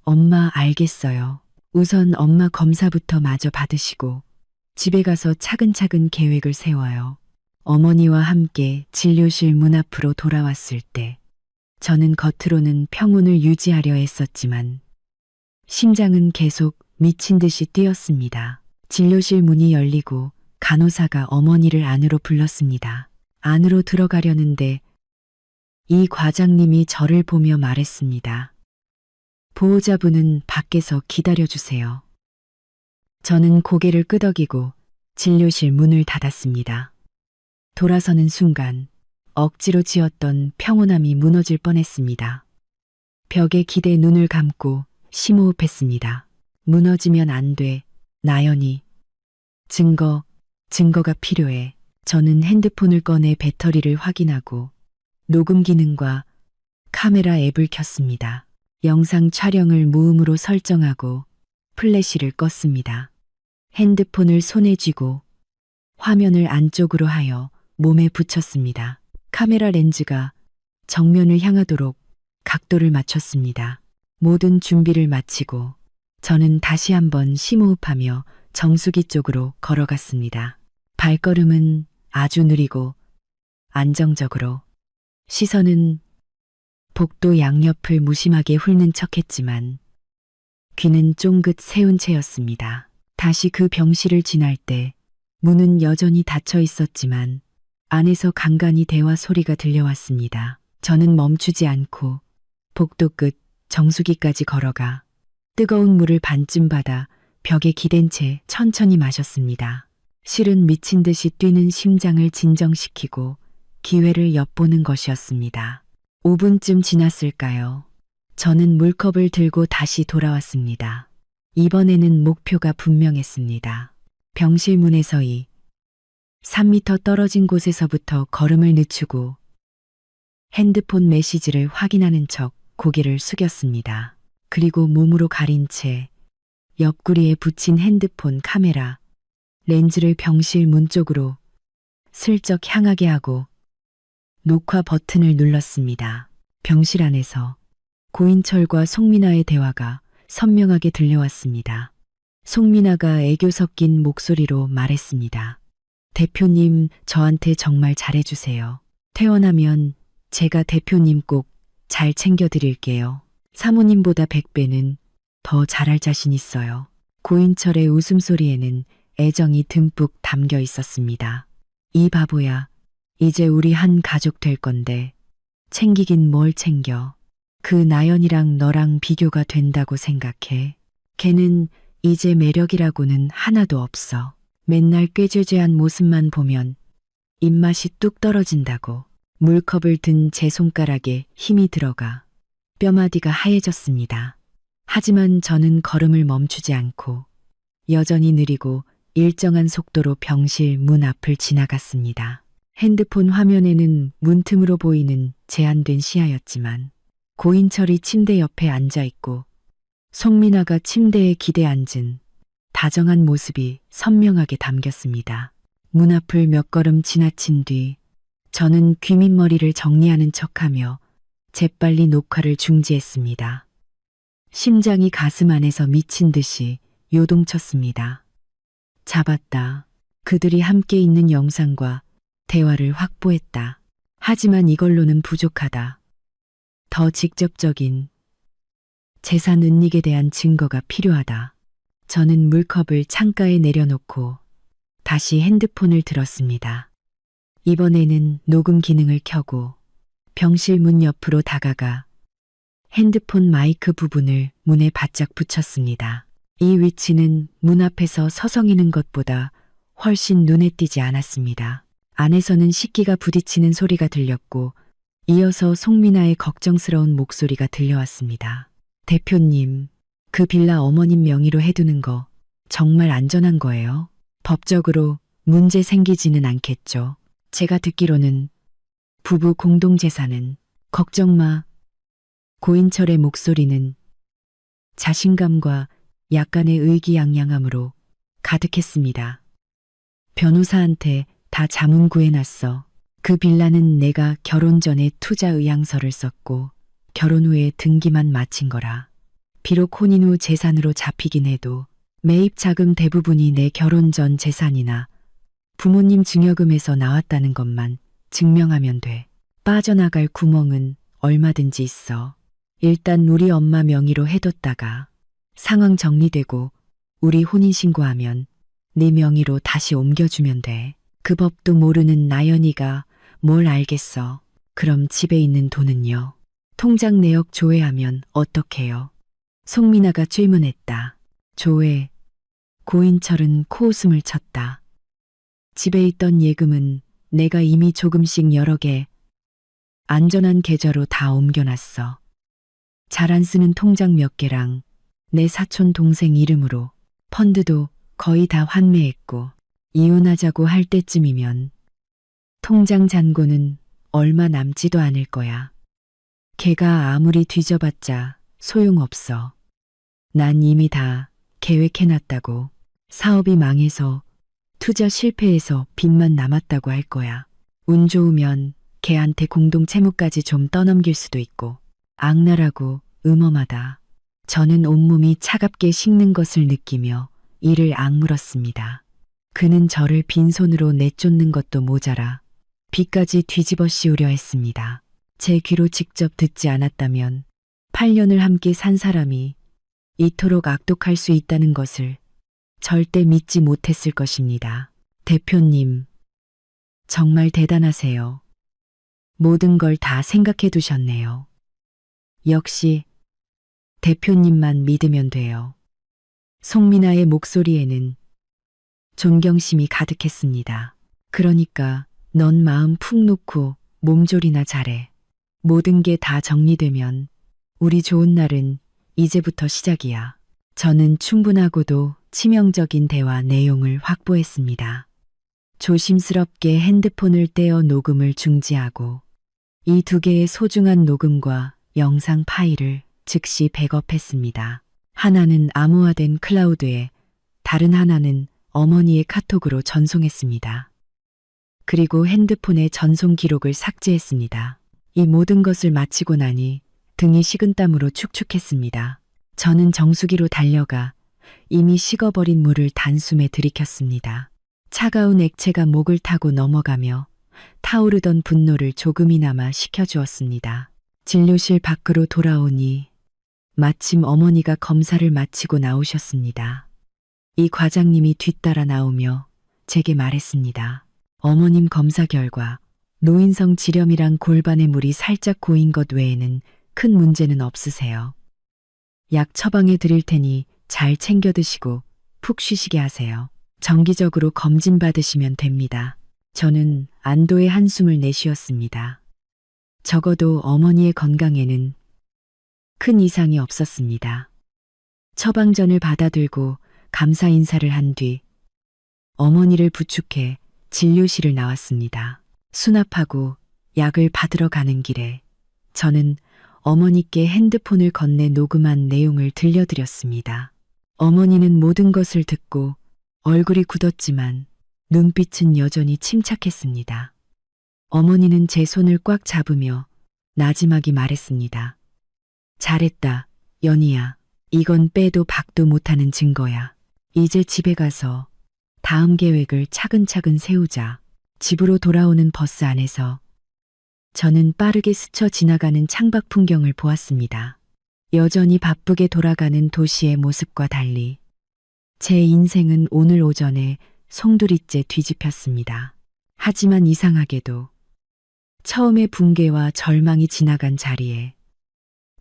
엄마 알겠어요. 우선 엄마 검사부터 마저 받으시고 집에 가서 차근차근 계획을 세워요. 어머니와 함께 진료실 문 앞으로 돌아왔을 때 저는 겉으로는 평온을 유지하려 했었지만 심장은 계속 미친 듯이 뛰었습니다. 진료실 문이 열리고 간호사가 어머니를 안으로 불렀습니다. 안으로 들어가려는데 이 과장님이 저를 보며 말했습니다. 보호자분은 밖에서 기다려주세요. 저는 고개를 끄덕이고 진료실 문을 닫았습니다. 돌아서는 순간 억지로 지었던 평온함이 무너질 뻔했습니다. 벽에 기대 눈을 감고 심호흡했습니다. 무너지면 안 돼, 나연이. 증거가 필요해. 저는 핸드폰을 꺼내 배터리를 확인하고 녹음 기능과 카메라 앱을 켰습니다. 영상 촬영을 무음으로 설정하고 플래시를 껐습니다. 핸드폰을 손에 쥐고 화면을 안쪽으로 하여 몸에 붙였습니다. 카메라 렌즈가 정면을 향하도록 각도를 맞췄습니다. 모든 준비를 마치고 저는 다시 한번 심호흡하며 정수기 쪽으로 걸어갔습니다. 발걸음은 아주 느리고 안정적으로, 시선은 복도 양옆을 무심하게 훑는 척했지만 귀는 쫑긋 세운 채였습니다. 다시 그 병실을 지날 때 문은 여전히 닫혀 있었지만 안에서 간간히 대화 소리가 들려왔습니다. 저는 멈추지 않고 복도 끝 정수기까지 걸어가 뜨거운 물을 반쯤 받아 벽에 기댄 채 천천히 마셨습니다. 실은 미친 듯이 뛰는 심장을 진정시키고 기회를 엿보는 것이었습니다. 5분쯤 지났을까요? 저는 물컵을 들고 다시 돌아왔습니다. 이번에는 목표가 분명했습니다. 병실 문에서 3미터 떨어진 곳에서부터 걸음을 늦추고 핸드폰 메시지를 확인하는 척 고개를 숙였습니다. 그리고 몸으로 가린 채 옆구리에 붙인 핸드폰 카메라 렌즈를 병실 문 쪽으로 슬쩍 향하게 하고 녹화 버튼을 눌렀습니다. 병실 안에서 고인철과 송민아의 대화가 선명하게 들려왔습니다. 송민아가 애교 섞인 목소리로 말했습니다. 대표님, 저한테 정말 잘해주세요. 퇴원하면 제가 대표님 꼭 잘 챙겨드릴게요. 사모님보다 100배는 더 잘할 자신 있어요. 고인철의 웃음소리에는 애정이 듬뿍 담겨 있었습니다. 이 바보야, 이제 우리 한 가족 될 건데 챙기긴 뭘 챙겨. 그 나연이랑 너랑 비교가 된다고 생각해. 걔는 이제 매력이라고는 하나도 없어. 맨날 꾀죄죄한 모습만 보면 입맛이 뚝 떨어진다고. 물컵을 든 제 손가락에 힘이 들어가 뼈마디가 하얘졌습니다. 하지만 저는 걸음을 멈추지 않고 여전히 느리고 일정한 속도로 병실 문 앞을 지나갔습니다. 핸드폰 화면에는 문틈으로 보이는 제한된 시야였지만 고인철이 침대 옆에 앉아 있고 송민아가 침대에 기대 앉은 다정한 모습이 선명하게 담겼습니다. 문 앞을 몇 걸음 지나친 뒤 저는 귀밑머리를 정리하는 척하며 재빨리 녹화를 중지했습니다. 심장이 가슴 안에서 미친 듯이 요동쳤습니다. 잡았다. 그들이 함께 있는 영상과 대화를 확보했다. 하지만 이걸로는 부족하다. 더 직접적인 재산 은닉에 대한 증거가 필요하다. 저는 물컵을 창가에 내려놓고 다시 핸드폰을 들었습니다. 이번에는 녹음 기능을 켜고 병실 문 옆으로 다가가 핸드폰 마이크 부분을 문에 바짝 붙였습니다. 이 위치는 문 앞에서 서성이는 것보다 훨씬 눈에 띄지 않았습니다. 안에서는 식기가 부딪히는 소리가 들렸고 이어서 송민아의 걱정스러운 목소리가 들려왔습니다. 대표님, 그 빌라 어머님 명의로 해두는 거 정말 안전한 거예요? 법적으로 문제 생기지는 않겠죠. 제가 듣기로는 부부 공동재산은 걱정 마. 고인철의 목소리는 자신감과 약간의 의기양양함으로 가득했습니다. 변호사한테 다 자문 구해놨어. 그 빌라는 내가 결혼 전에 투자 의향서를 썼고 결혼 후에 등기만 마친 거라. 비록 혼인 후 재산으로 잡히긴 해도 매입 자금 대부분이 내 결혼 전 재산이나 부모님 증여금에서 나왔다는 것만 증명하면 돼. 빠져나갈 구멍은 얼마든지 있어. 일단 우리 엄마 명의로 해뒀다가 상황 정리되고 우리 혼인신고하면 네 명의로 다시 옮겨주면 돼. 그 법도 모르는 나연이가 뭘 알겠어. 그럼 집에 있는 돈은요? 통장 내역 조회하면 어떡해요? 송민아가 질문했다. 조회. 고인철은 코웃음을 쳤다. 집에 있던 예금은 내가 이미 조금씩 여러 개 안전한 계좌로 다 옮겨놨어. 잘 안 쓰는 통장 몇 개랑 내 사촌 동생 이름으로 펀드도 거의 다 환매했고 이혼하자고 할 때쯤이면 통장 잔고는 얼마 남지도 않을 거야. 걔가 아무리 뒤져봤자 소용없어. 난 이미 다 계획해놨다고. 사업이 망해서 투자 실패해서 빚만 남았다고 할 거야. 운 좋으면 걔한테 공동 채무까지 좀 떠넘길 수도 있고. 악랄하고 음험하다. 저는 온몸이 차갑게 식는 것을 느끼며 이를 악물었습니다. 그는 저를 빈손으로 내쫓는 것도 모자라 빚까지 뒤집어 씌우려 했습니다. 제 귀로 직접 듣지 않았다면 8년을 함께 산 사람이 이토록 악독할 수 있다는 것을 절대 믿지 못했을 것입니다. 대표님, 정말 대단하세요. 모든 걸 다 생각해 두셨네요. 역시 대표님만 믿으면 돼요. 송민아의 목소리에는 존경심이 가득했습니다. 그러니까 넌 마음 푹 놓고 몸조리나 잘해. 모든 게 다 정리되면 우리 좋은 날은 이제부터 시작이야. 저는 충분하고도 치명적인 대화 내용을 확보했습니다. 조심스럽게 핸드폰을 떼어 녹음을 중지하고 이 두 개의 소중한 녹음과 영상 파일을 즉시 백업했습니다. 하나는 암호화된 클라우드에 다른 하나는 어머니의 카톡으로 전송했습니다. 그리고 핸드폰의 전송 기록을 삭제했습니다. 이 모든 것을 마치고 나니 등이 식은땀으로 축축했습니다. 저는 정수기로 달려가 이미 식어버린 물을 단숨에 들이켰습니다. 차가운 액체가 목을 타고 넘어가며 타오르던 분노를 조금이나마 식혀주었습니다. 진료실 밖으로 돌아오니 마침 어머니가 검사를 마치고 나오셨습니다. 이 과장님이 뒤따라 나오며 제게 말했습니다. 어머님 검사 결과 노인성 지렴이랑 골반에 물이 살짝 고인 것 외에는 큰 문제는 없으세요. 약 처방해 드릴 테니 잘 챙겨 드시고 푹 쉬시게 하세요. 정기적으로 검진 받으시면 됩니다. 저는 안도의 한숨을 내쉬었습니다. 적어도 어머니의 건강에는 큰 이상이 없었습니다. 처방전을 받아들고 감사 인사를 한 뒤 어머니를 부축해 진료실을 나왔습니다. 수납하고 약을 받으러 가는 길에 저는 어머니께 핸드폰을 건네 녹음한 내용을 들려드렸습니다. 어머니는 모든 것을 듣고 얼굴이 굳었지만 눈빛은 여전히 침착했습니다. 어머니는 제 손을 꽉 잡으며 나지막이 말했습니다. 잘했다, 연희야. 이건 빼도 박도 못하는 증거야. 이제 집에 가서 다음 계획을 차근차근 세우자. 집으로 돌아오는 버스 안에서 저는 빠르게 스쳐 지나가는 창밖 풍경을 보았습니다. 여전히 바쁘게 돌아가는 도시의 모습과 달리 제 인생은 오늘 오전에 송두리째 뒤집혔습니다. 하지만 이상하게도 처음의 붕괴와 절망이 지나간 자리에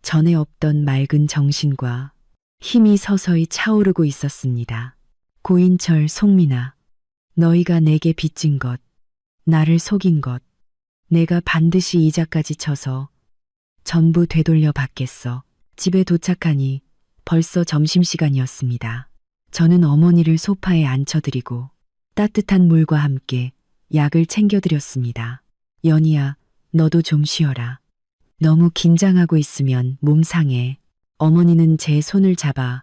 전에 없던 맑은 정신과 힘이 서서히 차오르고 있었습니다. 고인철, 송민아, 너희가 내게 빚진 것, 나를 속인 것, 내가 반드시 이자까지 쳐서 전부 되돌려 받겠어. 집에 도착하니 벌써 점심시간이었습니다. 저는 어머니를 소파에 앉혀드리고 따뜻한 물과 함께 약을 챙겨드렸습니다. 연희야, 너도 좀 쉬어라. 너무 긴장하고 있으면 몸 상해. 어머니는 제 손을 잡아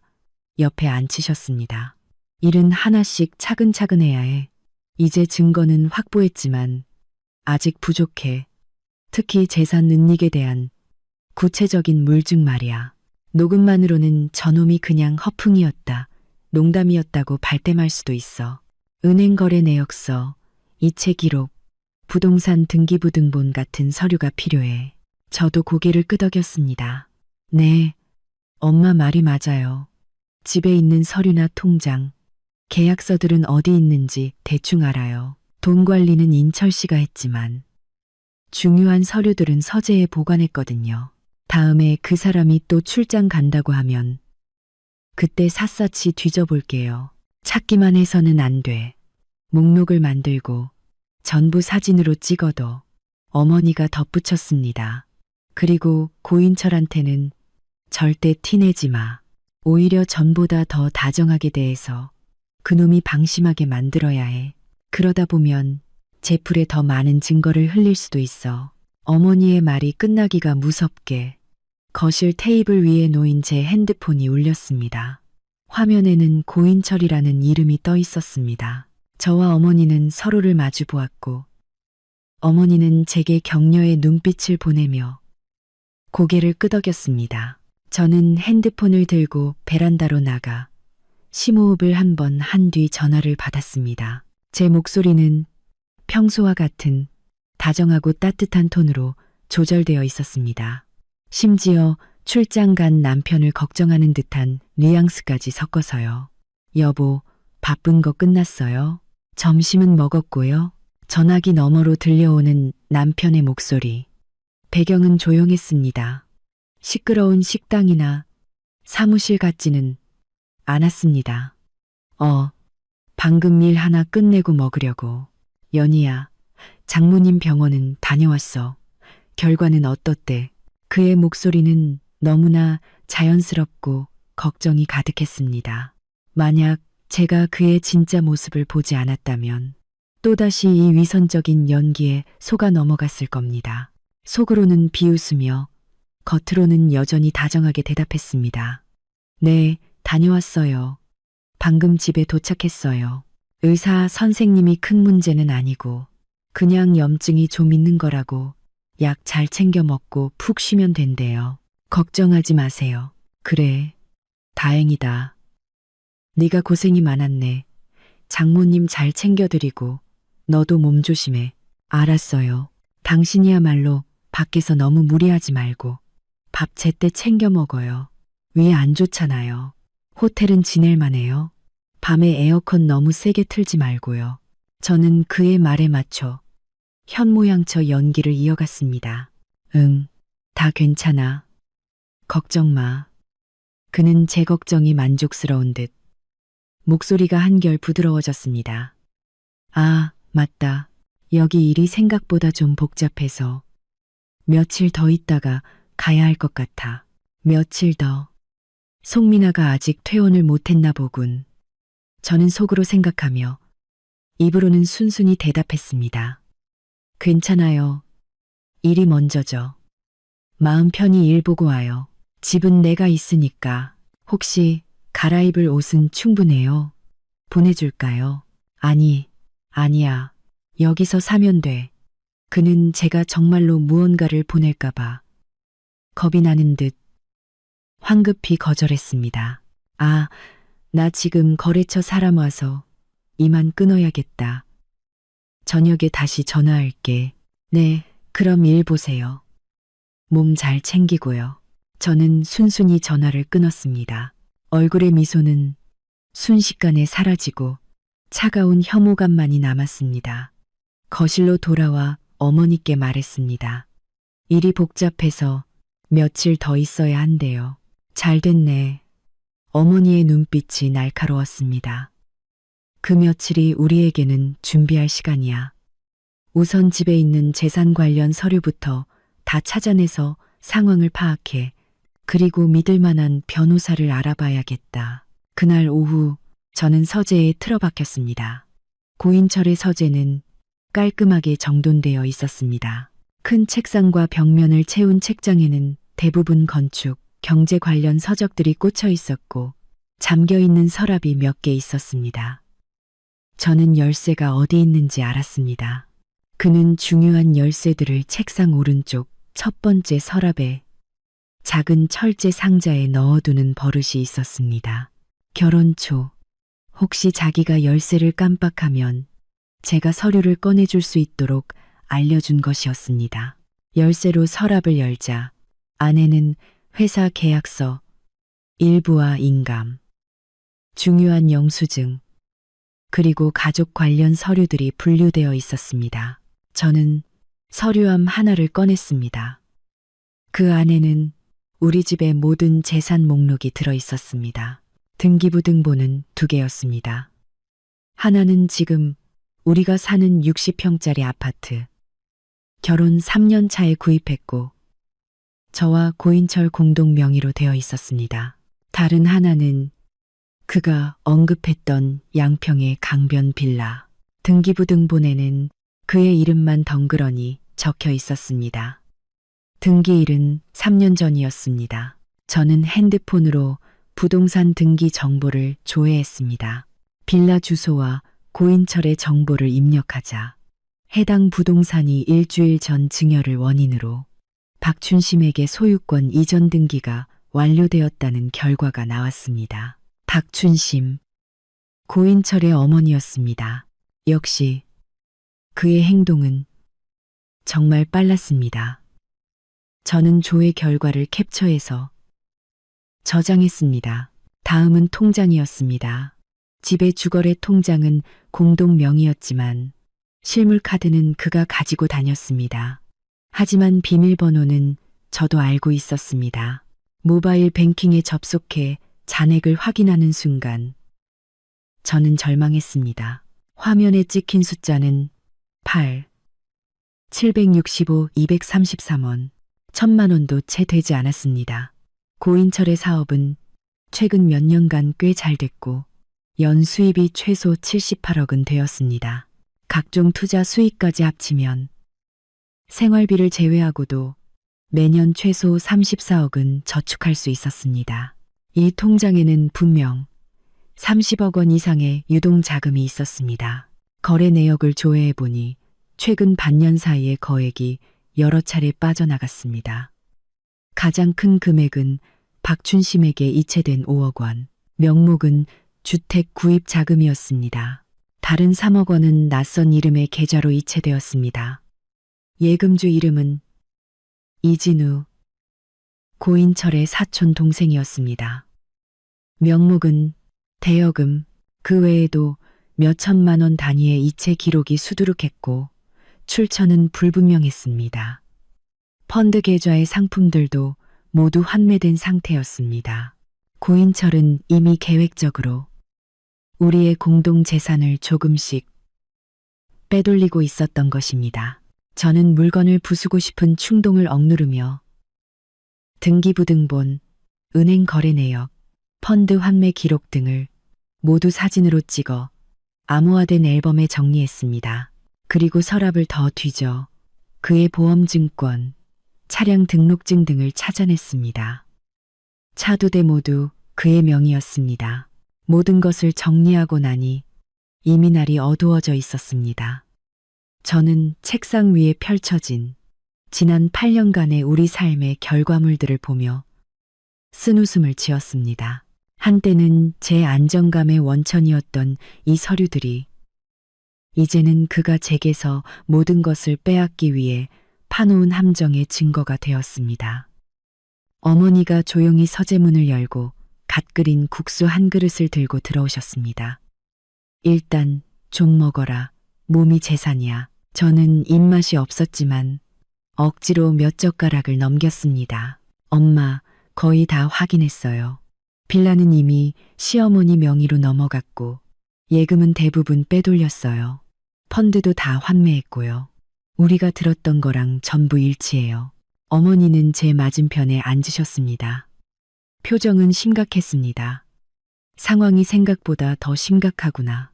옆에 앉히셨습니다. 일은 하나씩 차근차근 해야 해. 이제 증거는 확보했지만 아직 부족해. 특히 재산 은닉에 대한 구체적인 물증 말이야. 녹음만으로는 저놈이 그냥 허풍이었다, 농담이었다고 발뺌할 수도 있어. 은행 거래 내역서, 이체 기록, 부동산 등기부 등본 같은 서류가 필요해. 저도 고개를 끄덕였습니다. 네, 엄마 말이 맞아요. 집에 있는 서류나 통장, 계약서들은 어디 있는지 대충 알아요. 돈 관리는 인철 씨가 했지만 중요한 서류들은 서재에 보관했거든요. 다음에 그 사람이 또 출장 간다고 하면 그때 샅샅이 뒤져볼게요. 찾기만 해서는 안 돼. 목록을 만들고 전부 사진으로 찍어도. 어머니가 덧붙였습니다. 그리고 고인철한테는 절대 티내지 마. 오히려 전보다 더 다정하게 대해서 그놈이 방심하게 만들어야 해. 그러다 보면 제풀에 더 많은 증거를 흘릴 수도 있어. 어머니의 말이 끝나기가 무섭게 거실 테이블 위에 놓인 제 핸드폰이 울렸습니다. 화면에는 고인철이라는 이름이 떠 있었습니다. 저와 어머니는 서로를 마주 보았고 어머니는 제게 격려의 눈빛을 보내며 고개를 끄덕였습니다. 저는 핸드폰을 들고 베란다로 나가 심호흡을 한 번 한 뒤 전화를 받았습니다. 제 목소리는 평소와 같은 다정하고 따뜻한 톤으로 조절되어 있었습니다. 심지어 출장 간 남편을 걱정하는 듯한 뉘앙스까지 섞어서요. 여보, 바쁜 거 끝났어요? 점심은 먹었고요. 전화기 너머로 들려오는 남편의 목소리. 배경은 조용했습니다. 시끄러운 식당이나 사무실 같지는 않았습니다. 방금 일 하나 끝내고 먹으려고. 연희야, 장모님 병원은 다녀왔어. 결과는 어떻대? 그의 목소리는 너무나 자연스럽고 걱정이 가득했습니다. 만약 제가 그의 진짜 모습을 보지 않았다면 또다시 이 위선적인 연기에 속아 넘어갔을 겁니다. 속으로는 비웃으며 겉으로는 여전히 다정하게 대답했습니다. 네, 다녀왔어요. 방금 집에 도착했어요. 의사 선생님이 큰 문제는 아니고 그냥 염증이 좀 있는 거라고 약 잘 챙겨 먹고 푹 쉬면 된대요. 걱정하지 마세요. 그래, 다행이다. 네가 고생이 많았네. 장모님 잘 챙겨드리고 너도 몸 조심해. 알았어요. 당신이야말로 밖에서 너무 무리하지 말고 밥 제때 챙겨 먹어요. 위 안 좋잖아요. 호텔은 지낼만 해요. 밤에 에어컨 너무 세게 틀지 말고요. 저는 그의 말에 맞춰 현모양처 연기를 이어갔습니다. 응, 다 괜찮아. 걱정 마. 그는 제 걱정이 만족스러운 듯 목소리가 한결 부드러워졌습니다. 아, 맞다. 여기 일이 생각보다 좀 복잡해서 며칠 더 있다가 가야 할 것 같아. 며칠 더. 송민아가 아직 퇴원을 못했나 보군. 저는 속으로 생각하며 입으로는 순순히 대답했습니다. 괜찮아요. 일이 먼저죠. 마음 편히 일 보고 와요. 집은 내가 있으니까. 혹시 갈아입을 옷은 충분해요? 보내줄까요? 아니야. 여기서 사면 돼. 그는 제가 정말로 무언가를 보낼까봐 겁이 나는 듯 황급히 거절했습니다. 아, 나 지금 거래처 사람 와서 이만 끊어야겠다. 저녁에 다시 전화할게. 네, 그럼 일 보세요. 몸 잘 챙기고요. 저는 순순히 전화를 끊었습니다. 얼굴의 미소는 순식간에 사라지고 차가운 혐오감만이 남았습니다. 거실로 돌아와 어머니께 말했습니다. 일이 복잡해서 며칠 더 있어야 한대요. 잘 됐네. 어머니의 눈빛이 날카로웠습니다. 그 며칠이 우리에게는 준비할 시간이야. 우선 집에 있는 재산 관련 서류부터 다 찾아내서 상황을 파악해. 그리고 믿을 만한 변호사를 알아봐야겠다. 그날 오후 저는 서재에 틀어박혔습니다. 고인철의 서재는 깔끔하게 정돈되어 있었습니다. 큰 책상과 벽면을 채운 책장에는 대부분 건축, 경제 관련 서적들이 꽂혀 있었고 잠겨있는 서랍이 몇 개 있었습니다. 저는 열쇠가 어디 있는지 알았습니다. 그는 중요한 열쇠들을 책상 오른쪽 첫 번째 서랍에 작은 철제 상자에 넣어두는 버릇이 있었습니다. 결혼 초 혹시 자기가 열쇠를 깜빡하면 제가 서류를 꺼내줄 수 있도록 알려준 것이었습니다. 열쇠로 서랍을 열자 안에는 회사 계약서, 일부와 인감, 중요한 영수증, 그리고 가족 관련 서류들이 분류되어 있었습니다. 저는 서류함 하나를 꺼냈습니다. 그 안에는 우리 집의 모든 재산 목록이 들어 있었습니다. 등기부등본은 2개였습니다. 하나는 지금 우리가 사는 60평짜리 아파트. 결혼 3년 차에 구입했고 저와 고인철 공동 명의로 되어 있었습니다. 다른 하나는 그가 언급했던 양평의 강변 빌라. 등기부등본에는 그의 이름만 덩그러니 적혀 있었습니다. 등기일은 3년 전이었습니다. 저는 핸드폰으로 부동산 등기 정보를 조회했습니다. 빌라 주소와 고인철의 정보를 입력하자 해당 부동산이 일주일 전 증여를 원인으로 박춘심에게 소유권 이전 등기가 완료되었다는 결과가 나왔습니다. 박춘심, 고인철의 어머니였습니다. 역시 그의 행동은 정말 빨랐습니다. 저는 조회 결과를 캡처해서 저장했습니다. 다음은 통장이었습니다. 집의 주거래 통장은 공동 명의였지만 실물 카드는 그가 가지고 다녔습니다. 하지만 비밀번호는 저도 알고 있었습니다. 모바일 뱅킹에 접속해 잔액을 확인하는 순간 저는 절망했습니다. 화면에 찍힌 숫자는 8, 765, 233원, 1000만 원도 채 되지 않았습니다. 고인철의 사업은 최근 몇 년간 꽤 잘 됐고 연 수입이 최소 78억은 되었습니다. 각종 투자 수익까지 합치면 생활비를 제외하고도 매년 최소 34억은 저축할 수 있었습니다. 이 통장에는 분명 30억 원 이상의 유동자금이 있었습니다. 거래 내역을 조회해보니 최근 반년 사이에 거액이 여러 차례 빠져나갔습니다. 가장 큰 금액은 박춘심에게 이체된 5억 원, 명목은 주택 구입 자금이었습니다. 다른 3억 원은 낯선 이름의 계좌로 이체되었습니다. 예금주 이름은 이진우, 고인철의 사촌 동생이었습니다. 명목은 대여금, 그 외에도 몇 천만 원 단위의 이체 기록이 수두룩했고 출처는 불분명했습니다. 펀드 계좌의 상품들도 모두 환매된 상태였습니다. 고인철은 이미 계획적으로 우리의 공동 재산을 조금씩 빼돌리고 있었던 것입니다. 저는 물건을 부수고 싶은 충동을 억누르며 등기부등본, 은행 거래 내역, 펀드 환매 기록 등을 모두 사진으로 찍어 암호화된 앨범에 정리했습니다. 그리고 서랍을 더 뒤져 그의 보험증권, 차량 등록증 등을 찾아냈습니다. 차 두 대 모두 그의 명의였습니다. 모든 것을 정리하고 나니 이미 날이 어두워져 있었습니다. 저는 책상 위에 펼쳐진 지난 8년간의 우리 삶의 결과물들을 보며 쓴웃음을 지었습니다. 한때는 제 안정감의 원천이었던 이 서류들이 이제는 그가 제게서 모든 것을 빼앗기 위해 파놓은 함정의 증거가 되었습니다. 어머니가 조용히 서재문을 열고 갓 끓인 국수 한 그릇을 들고 들어오셨습니다. 일단 좀 먹어라. 몸이 재산이야. 저는 입맛이 없었지만 억지로 몇 젓가락을 넘겼습니다. 엄마, 거의 다 확인했어요. 빌라는 이미 시어머니 명의로 넘어갔고 예금은 대부분 빼돌렸어요. 펀드도 다 환매했고요. 우리가 들었던 거랑 전부 일치해요. 어머니는 제 맞은편에 앉으셨습니다. 표정은 심각했습니다. 상황이 생각보다 더 심각하구나.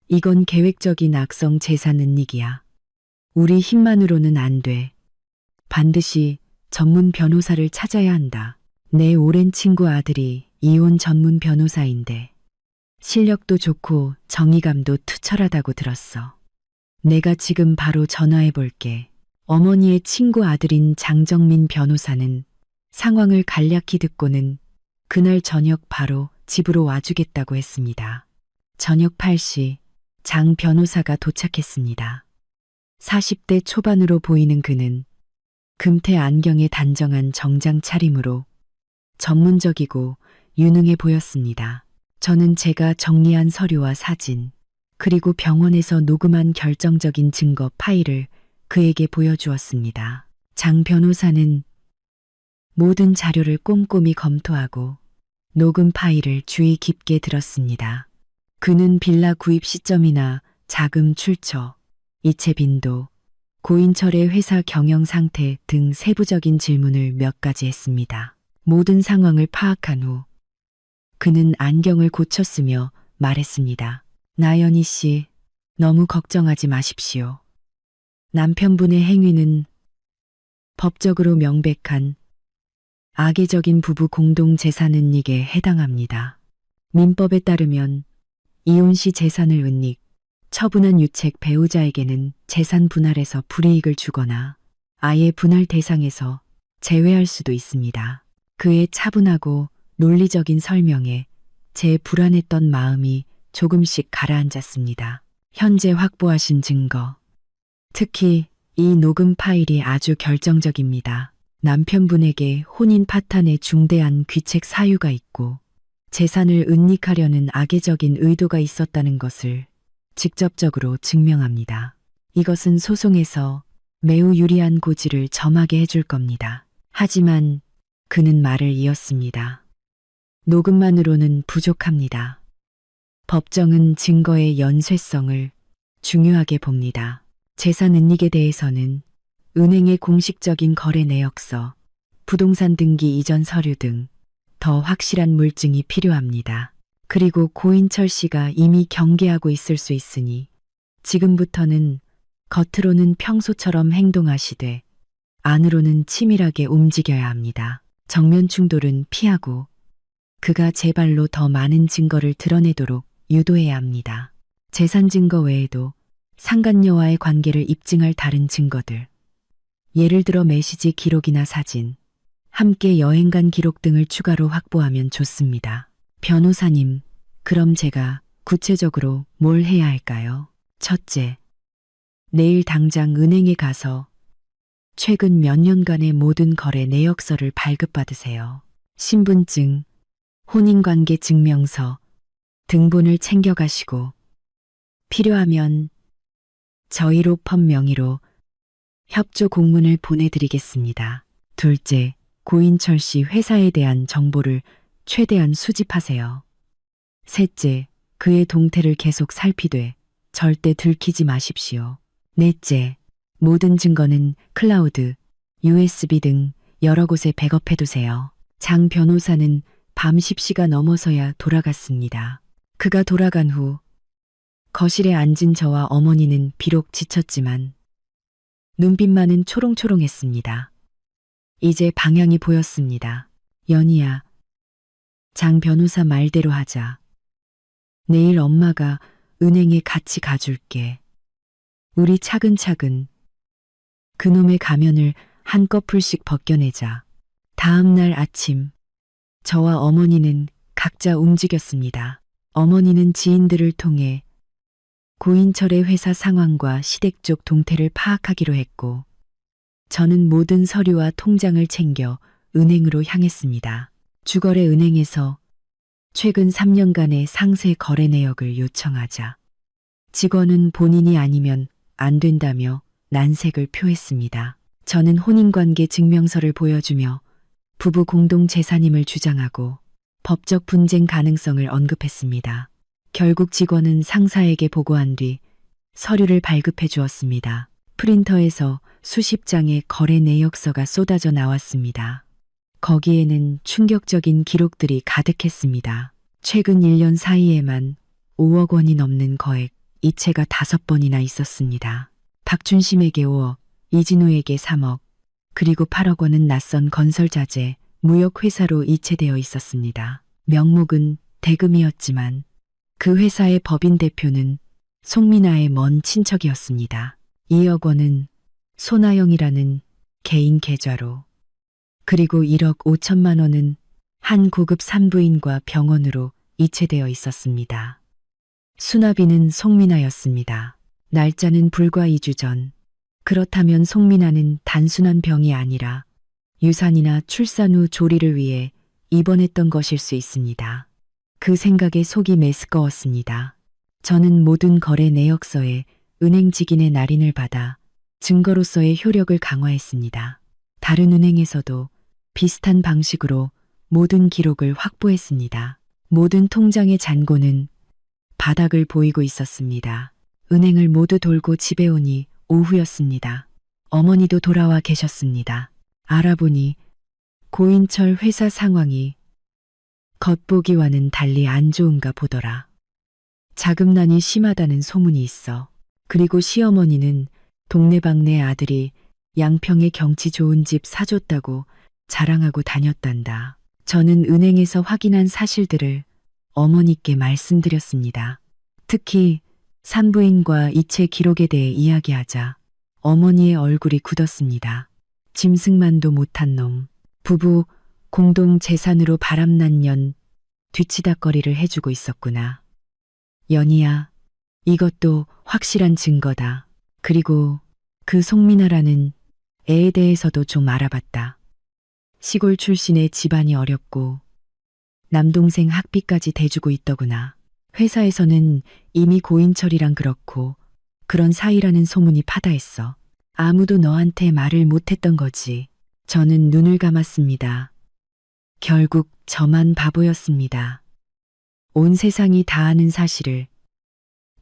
이건 계획적인 악성 재산 은닉이야. 우리 힘만으로는 안 돼. 반드시 전문 변호사를 찾아야 한다. 내 오랜 친구 아들이 이혼 전문 변호사인데 실력도 좋고 정의감도 투철하다고 들었어. 내가 지금 바로 전화해 볼게. 어머니의 친구 아들인 장정민 변호사는 상황을 간략히 듣고는 그날 저녁 바로 집으로 와주겠다고 했습니다. 저녁 8시 장 변호사가 도착했습니다. 40대 초반으로 보이는 그는 금태 안경에 단정한 정장 차림으로 전문적이고 유능해 보였습니다. 저는 제가 정리한 서류와 사진, 그리고 병원에서 녹음한 결정적인 증거 파일을 그에게 보여주었습니다. 장 변호사는 모든 자료를 꼼꼼히 검토하고 녹음 파일을 주의 깊게 들었습니다. 그는 빌라 구입 시점이나 자금 출처, 이체 빈도, 고인철의 회사 경영 상태 등 세부적인 질문을 몇 가지 했습니다. 모든 상황을 파악한 후 그는 안경을 고쳤으며 말했습니다. 나연희 씨, 너무 걱정하지 마십시오. 남편분의 행위는 법적으로 명백한 악의적인 부부 공동 재산 은닉에 해당합니다. 민법에 따르면 이혼 시 재산을 은닉, 처분한 유책 배우자에게는 재산 분할에서 불이익을 주거나 아예 분할 대상에서 제외할 수도 있습니다. 그의 차분하고 논리적인 설명에 제 불안했던 마음이 조금씩 가라앉았습니다. 현재 확보하신 증거, 특히 이 녹음 파일이 아주 결정적입니다. 남편분에게 혼인 파탄에 중대한 귀책 사유가 있고 재산을 은닉하려는 악의적인 의도가 있었다는 것을 직접적으로 증명합니다. 이것은 소송에서 매우 유리한 고지를 점하게 해줄 겁니다. 하지만 그는 말을 이었습니다. 녹음만으로는 부족합니다. 법정은 증거의 연쇄성을 중요하게 봅니다. 재산 은닉에 대해서는 은행의 공식적인 거래 내역서, 부동산 등기 이전 서류 등 더 확실한 물증이 필요합니다. 그리고 고인철 씨가 이미 경계하고 있을 수 있으니 지금부터는 겉으로는 평소처럼 행동하시되 안으로는 치밀하게 움직여야 합니다. 정면 충돌은 피하고 그가 제 발로 더 많은 증거를 드러내도록 유도해야 합니다. 재산 증거 외에도 상간녀와의 관계를 입증할 다른 증거들, 예를 들어 메시지 기록이나 사진, 함께 여행 간 기록 등을 추가로 확보하면 좋습니다. 변호사님, 그럼 제가 구체적으로 뭘 해야 할까요? 첫째, 내일 당장 은행에 가서 최근 몇 년간의 모든 거래 내역서를 발급받으세요. 신분증, 혼인관계 증명서, 등본을 챙겨가시고 필요하면 저희 로펌 명의로 협조 공문을 보내드리겠습니다. 둘째, 고인철 씨 회사에 대한 정보를 최대한 수집하세요. 셋째, 그의 동태를 계속 살피되 절대 들키지 마십시오. 넷째, 모든 증거는 클라우드, USB 등 여러 곳에 백업해두세요. 장 변호사는 밤 10시가 넘어서야 돌아갔습니다. 그가 돌아간 후 거실에 앉은 저와 어머니는 비록 지쳤지만 눈빛만은 초롱초롱했습니다. 이제 방향이 보였습니다. 연희야, 장 변호사 말대로 하자. 내일 엄마가 은행에 같이 가줄게. 우리 차근차근 그놈의 가면을 한꺼풀씩 벗겨내자. 다음 날 아침, 저와 어머니는 각자 움직였습니다. 어머니는 지인들을 통해 고인철의 회사 상황과 시댁 쪽 동태를 파악하기로 했고, 저는 모든 서류와 통장을 챙겨 은행으로 향했습니다. 주거래 은행에서 최근 3년간의 상세 거래 내역을 요청하자 직원은 본인이 아니면 안 된다며 난색을 표했습니다. 저는 혼인관계 증명서를 보여주며 부부 공동 재산임을 주장하고 법적 분쟁 가능성을 언급했습니다. 결국 직원은 상사에게 보고한 뒤 서류를 발급해 주었습니다. 프린터에서 수십 장의 거래 내역서가 쏟아져 나왔습니다. 거기에는 충격적인 기록들이 가득했습니다. 최근 1년 사이에만 5억 원이 넘는 거액 이체가 5번이나 있었습니다. 박준심에게 5억, 이진우에게 3억, 그리고 8억 원은 낯선 건설자재, 무역회사로 이체되어 있었습니다. 명목은 대금이었지만 그 회사의 법인 대표는 송민아의 먼 친척이었습니다. 2억 원은 손아영이라는 개인 계좌로, 그리고 1억 5천만 원은 한 고급 산부인과 병원으로 이체되어 있었습니다. 수납인은 송민아였습니다. 날짜는 불과 2주 전. 그렇다면 송민아는 단순한 병이 아니라 유산이나 출산 후 조리를 위해 입원했던 것일 수 있습니다. 그 생각에 속이 메스꺼웠습니다. 저는 모든 거래 내역서에 은행 직인의 날인을 받아 증거로서의 효력을 강화했습니다. 다른 은행에서도 비슷한 방식으로 모든 기록을 확보했습니다. 모든 통장의 잔고는 바닥을 보이고 있었습니다. 은행을 모두 돌고 집에 오니 오후였습니다. 어머니도 돌아와 계셨습니다. 알아보니 고인철 회사 상황이 겉보기와는 달리 안 좋은가 보더라. 자금난이 심하다는 소문이 있어. 그리고 시어머니는 동네방네 아들이 양평에 경치 좋은 집 사줬다고 자랑하고 다녔단다. 저는 은행에서 확인한 사실들을 어머니께 말씀드렸습니다. 특히 산부인과 이체 기록에 대해 이야기하자 어머니의 얼굴이 굳었습니다. 짐승만도 못한 놈, 부부 공동 재산으로 바람난 년 뒤치다꺼리를 해주고 있었구나. 연희야, 이것도 확실한 증거다. 그리고 그 송민아라는 애에 대해서도 좀 알아봤다. 시골 출신의 집안이 어렵고 남동생 학비까지 대주고 있더구나. 회사에서는 이미 고인철이랑 그렇고 그런 사이라는 소문이 파다했어. 아무도 너한테 말을 못했던 거지. 저는 눈을 감았습니다. 결국 저만 바보였습니다. 온 세상이 다 아는 사실을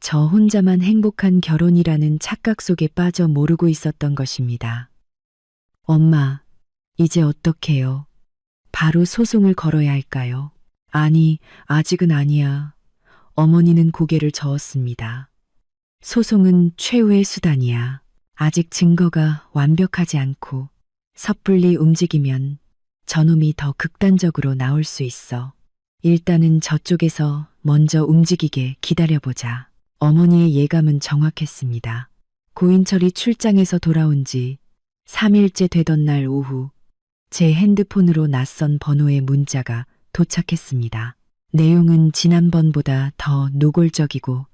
저 혼자만 행복한 결혼이라는 착각 속에 빠져 모르고 있었던 것입니다. 엄마, 이제 어떡해요? 바로 소송을 걸어야 할까요? 아니, 아직은 아니야. 어머니는 고개를 저었습니다. 소송은 최후의 수단이야. 아직 증거가 완벽하지 않고 섣불리 움직이면 저놈이 더 극단적으로 나올 수 있어. 일단은 저쪽에서 먼저 움직이게 기다려보자. 어머니의 예감은 정확했습니다. 고인철이 출장에서 돌아온 지 3일째 되던 날 오후 제 핸드폰으로 낯선 번호의 문자가 도착했습니다. 내용은 지난번보다 더 노골적이고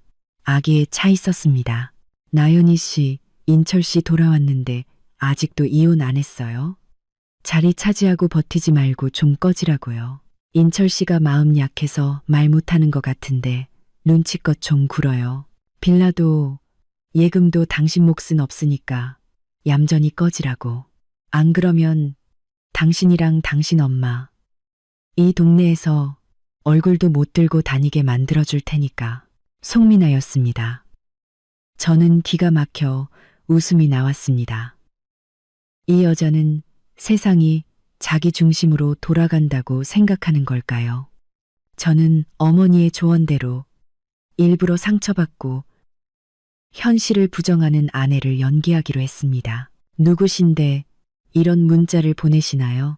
악의에 차 있었습니다. 나연희 씨, 인철 씨 돌아왔는데 아직도 이혼 안 했어요? 자리 차지하고 버티지 말고 좀 꺼지라고요. 인철 씨가 마음 약해서 말 못하는 것 같은데 눈치껏 좀 굴어요. 빌라도 예금도 당신 몫은 없으니까 얌전히 꺼지라고. 안 그러면 당신이랑 당신 엄마 이 동네에서 얼굴도 못 들고 다니게 만들어줄 테니까. 송민아였습니다. 저는 기가 막혀 웃음이 나왔습니다. 이 여자는 세상이 자기 중심으로 돌아간다고 생각하는 걸까요? 저는 어머니의 조언대로 일부러 상처받고 현실을 부정하는 아내를 연기하기로 했습니다. 누구신데 이런 문자를 보내시나요?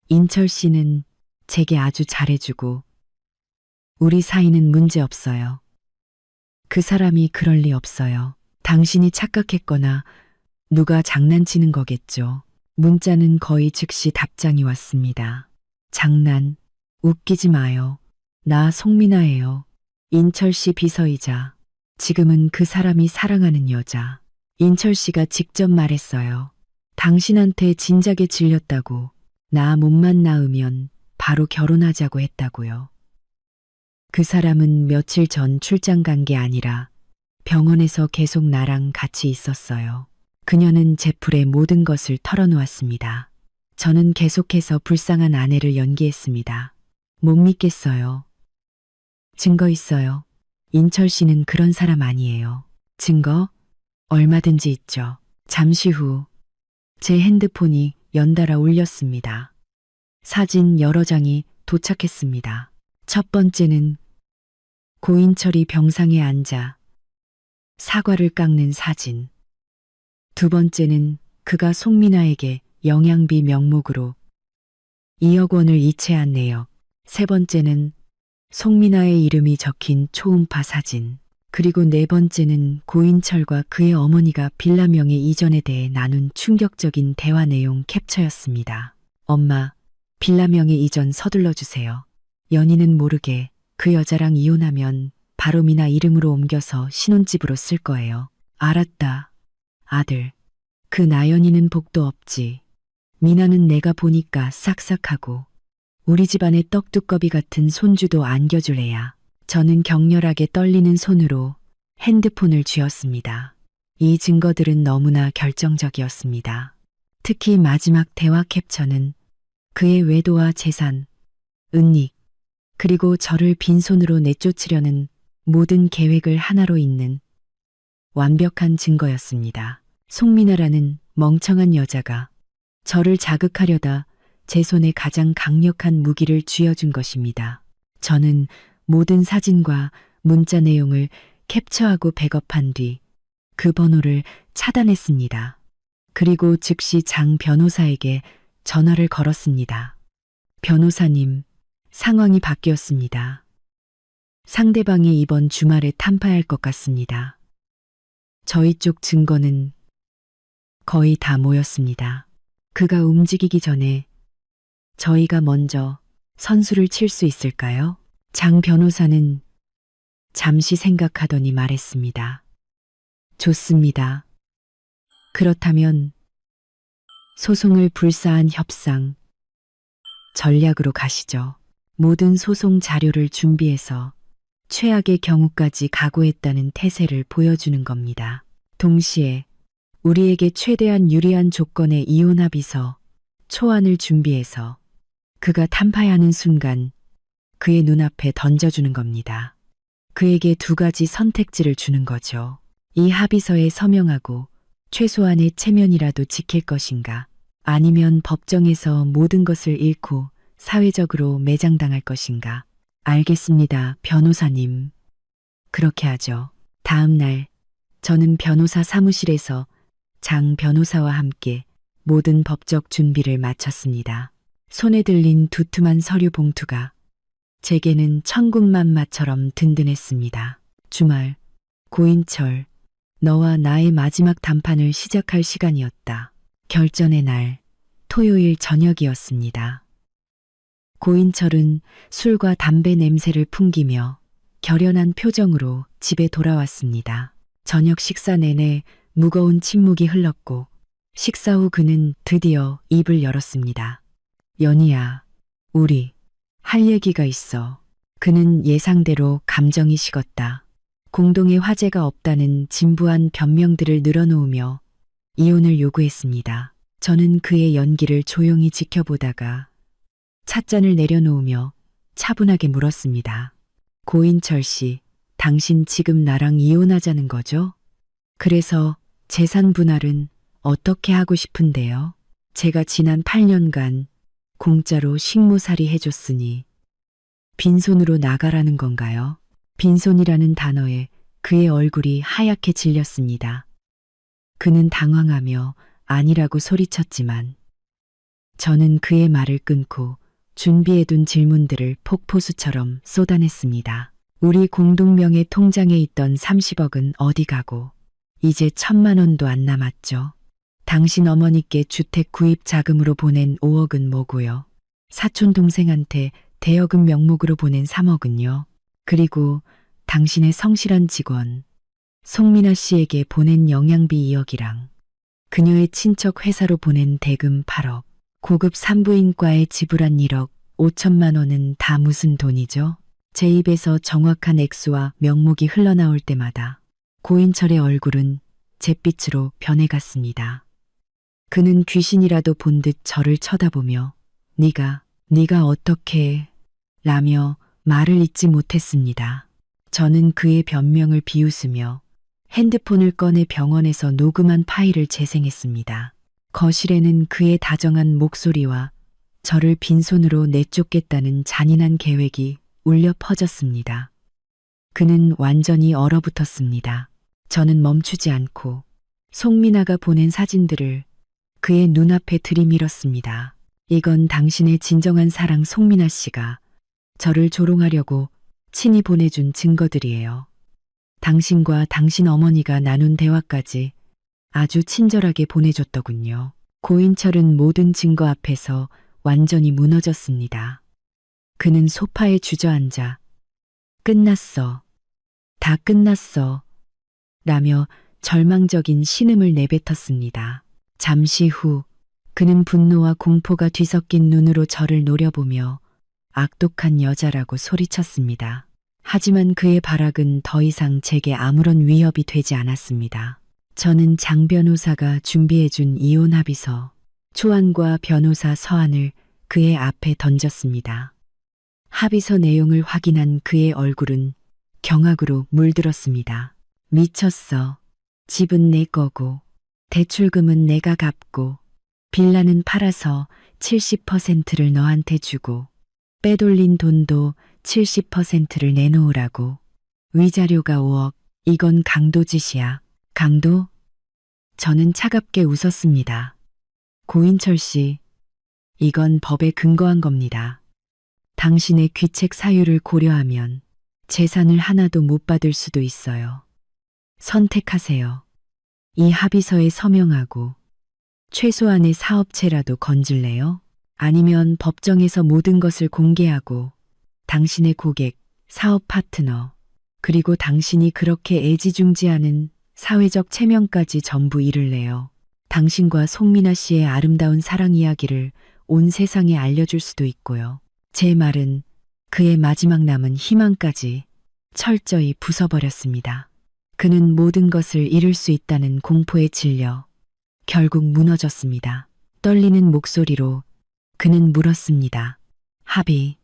인철 씨는 제게 아주 잘해주고 우리 사이는 문제 없어요. 그 사람이 그럴 리 없어요. 당신이 착각했거나 누가 장난치는 거겠죠. 문자는 거의 즉시 답장이 왔습니다. 장난, 웃기지 마요. 나 송민아예요. 인철 씨 비서이자 지금은 그 사람이 사랑하는 여자. 인철 씨가 직접 말했어요. 당신한테 진작에 질렸다고. 나 몸만 나으면 바로 결혼하자고 했다고요. 그 사람은 며칠 전 출장 간 게 아니라 병원에서 계속 나랑 같이 있었어요. 그녀는 제풀에 모든 것을 털어놓았습니다. 저는 계속해서 불쌍한 아내를 연기했습니다. 못 믿겠어요. 증거 있어요. 인철 씨는 그런 사람 아니에요. 증거? 얼마든지 있죠. 잠시 후 제 핸드폰이 연달아 울렸습니다. 사진 여러 장이 도착했습니다. 첫 번째는 고인철이 병상에 앉아 사과를 깎는 사진. 두 번째는 그가 송민아에게 영양비 명목으로 2억 원을 이체한 내역. 세 번째는 송민아의 이름이 적힌 초음파 사진. 그리고 네 번째는 고인철과 그의 어머니가 빌라 명의 이전에 대해 나눈 충격적인 대화 내용 캡처였습니다. 엄마, 빌라 명의 이전 서둘러 주세요. 연희는 모르게 그 여자랑 이혼하면 바로 미나 이름으로 옮겨서 신혼집으로 쓸 거예요. 알았다. 아들. 그 나연이는 복도 없지. 미나는 내가 보니까 싹싹하고 우리 집안의 떡두꺼비 같은 손주도 안겨줄 애야. 저는 격렬하게 떨리는 손으로 핸드폰을 쥐었습니다. 이 증거들은 너무나 결정적이었습니다. 특히 마지막 대화 캡처는 그의 외도와 재산, 은닉, 그리고 저를 빈손으로 내쫓으려는 모든 계획을 하나로 잇는 완벽한 증거였습니다. 송민아라는 멍청한 여자가 저를 자극하려다 제 손에 가장 강력한 무기를 쥐어준 것입니다. 저는 모든 사진과 문자 내용을 캡처하고 백업한 뒤 그 번호를 차단했습니다. 그리고 즉시 장 변호사에게 전화를 걸었습니다. 변호사님, 상황이 바뀌었습니다. 상대방이 이번 주말에 탄파할 것 같습니다. 저희 쪽 증거는 거의 다 모였습니다. 그가 움직이기 전에 저희가 먼저 선수를 칠 수 있을까요? 장 변호사는 잠시 생각하더니 말했습니다. 좋습니다. 그렇다면 소송을 불사한 협상, 전략으로 가시죠. 모든 소송 자료를 준비해서 최악의 경우까지 각오했다는 태세를 보여주는 겁니다. 동시에 우리에게 최대한 유리한 조건의 이혼 합의서, 초안을 준비해서 그가 탄파하는 순간 그의 눈앞에 던져주는 겁니다. 그에게 두 가지 선택지를 주는 거죠. 이 합의서에 서명하고 최소한의 체면이라도 지킬 것인가, 아니면 법정에서 모든 것을 잃고 사회적으로 매장당할 것인가. 알겠습니다, 변호사님. 그렇게 하죠. 다음 날 저는 변호사 사무실에서 장 변호사와 함께 모든 법적 준비를 마쳤습니다. 손에 들린 두툼한 서류 봉투가 제게는 천군만마처럼 든든했습니다. 주말, 고인철, 너와 나의 마지막談판을 시작할 시간이었다. 결전의 날, 토요일 저녁이었습니다. 고인철은 술과 담배 냄새를 풍기며 결연한 표정으로 집에 돌아왔습니다. 저녁 식사 내내 무거운 침묵이 흘렀고 식사 후 그는 드디어 입을 열었습니다. 연희야, 우리 할 얘기가 있어. 그는 예상대로 감정이 식었다. 공동의 화제가 없다는 진부한 변명들을 늘어놓으며 이혼을 요구했습니다. 저는 그의 연기를 조용히 지켜보다가 찻잔을 내려놓으며 차분하게 물었습니다. 고인철 씨, 당신 지금 나랑 이혼하자는 거죠? 그래서 재산 분할은 어떻게 하고 싶은데요? 제가 지난 8년간 공짜로 식모살이 해줬으니 빈손으로 나가라는 건가요? 빈손이라는 단어에 그의 얼굴이 하얗게 질렸습니다. 그는 당황하며 아니라고 소리쳤지만 저는 그의 말을 끊고 준비해둔 질문들을 폭포수처럼 쏟아냈습니다. 우리 공동명의 통장에 있던 30억은 어디 가고 이제 1,000만 원도 안 남았죠. 당신 어머니께 주택 구입 자금으로 보낸 5억은 뭐고요? 사촌 동생한테 대여금 명목으로 보낸 3억은요? 그리고 당신의 성실한 직원 송민아 씨에게 보낸 영양비 2억이랑 그녀의 친척 회사로 보낸 대금 8억, 고급 산부인과에 지불한 1억 5천만 원은 다 무슨 돈이죠? 제 입에서 정확한 액수와 명목이 흘러나올 때마다 고인철의 얼굴은 잿빛으로 변해갔습니다. 그는 귀신이라도 본 듯 저를 쳐다보며 네가 어떻게 라며 말을 잇지 못했습니다. 저는 그의 변명을 비웃으며 핸드폰을 꺼내 병원에서 녹음한 파일을 재생했습니다. 거실에는 그의 다정한 목소리와 저를 빈손으로 내쫓겠다는 잔인한 계획이 울려 퍼졌습니다. 그는 완전히 얼어붙었습니다. 저는 멈추지 않고 송민아가 보낸 사진들을 그의 눈앞에 들이밀었습니다. 이건 당신의 진정한 사랑 송민아 씨가 저를 조롱하려고 친히 보내준 증거들이에요. 당신과 당신 어머니가 나눈 대화까지 아주 친절하게 보내줬더군요. 고인철은 모든 증거 앞에서 완전히 무너졌습니다. 그는 소파에 주저앉아 끝났어. 다 끝났어. 라며 절망적인 신음을 내뱉었습니다. 잠시 후 그는 분노와 공포가 뒤섞인 눈으로 저를 노려보며 악독한 여자라고 소리쳤습니다. 하지만 그의 발악은 더 이상 제게 아무런 위협이 되지 않았습니다. 저는 장 변호사가 준비해준 이혼 합의서, 초안과 변호사 서한을 그의 앞에 던졌습니다. 합의서 내용을 확인한 그의 얼굴은 경악으로 물들었습니다. 미쳤어. 집은 내 거고, 대출금은 내가 갚고, 빌라는 팔아서 70%를 너한테 주고, 빼돌린 돈도 70%를 내놓으라고. 위자료가 5억, 이건 강도 짓이야. 강도? 저는 차갑게 웃었습니다. 고인철 씨, 이건 법에 근거한 겁니다. 당신의 귀책 사유를 고려하면 재산을 하나도 못 받을 수도 있어요. 선택하세요. 이 합의서에 서명하고 최소한의 사업체라도 건질래요? 아니면 법정에서 모든 것을 공개하고 당신의 고객, 사업 파트너, 그리고 당신이 그렇게 애지중지하는 사회적 체면까지 전부 잃을래요? 당신과 송민아 씨의 아름다운 사랑 이야기를 온 세상에 알려줄 수도 있고요. 제 말은 그의 마지막 남은 희망까지 철저히 부숴버렸습니다. 그는 모든 것을 잃을 수 있다는 공포에 질려 결국 무너졌습니다. 떨리는 목소리로 그는 물었습니다. 합의,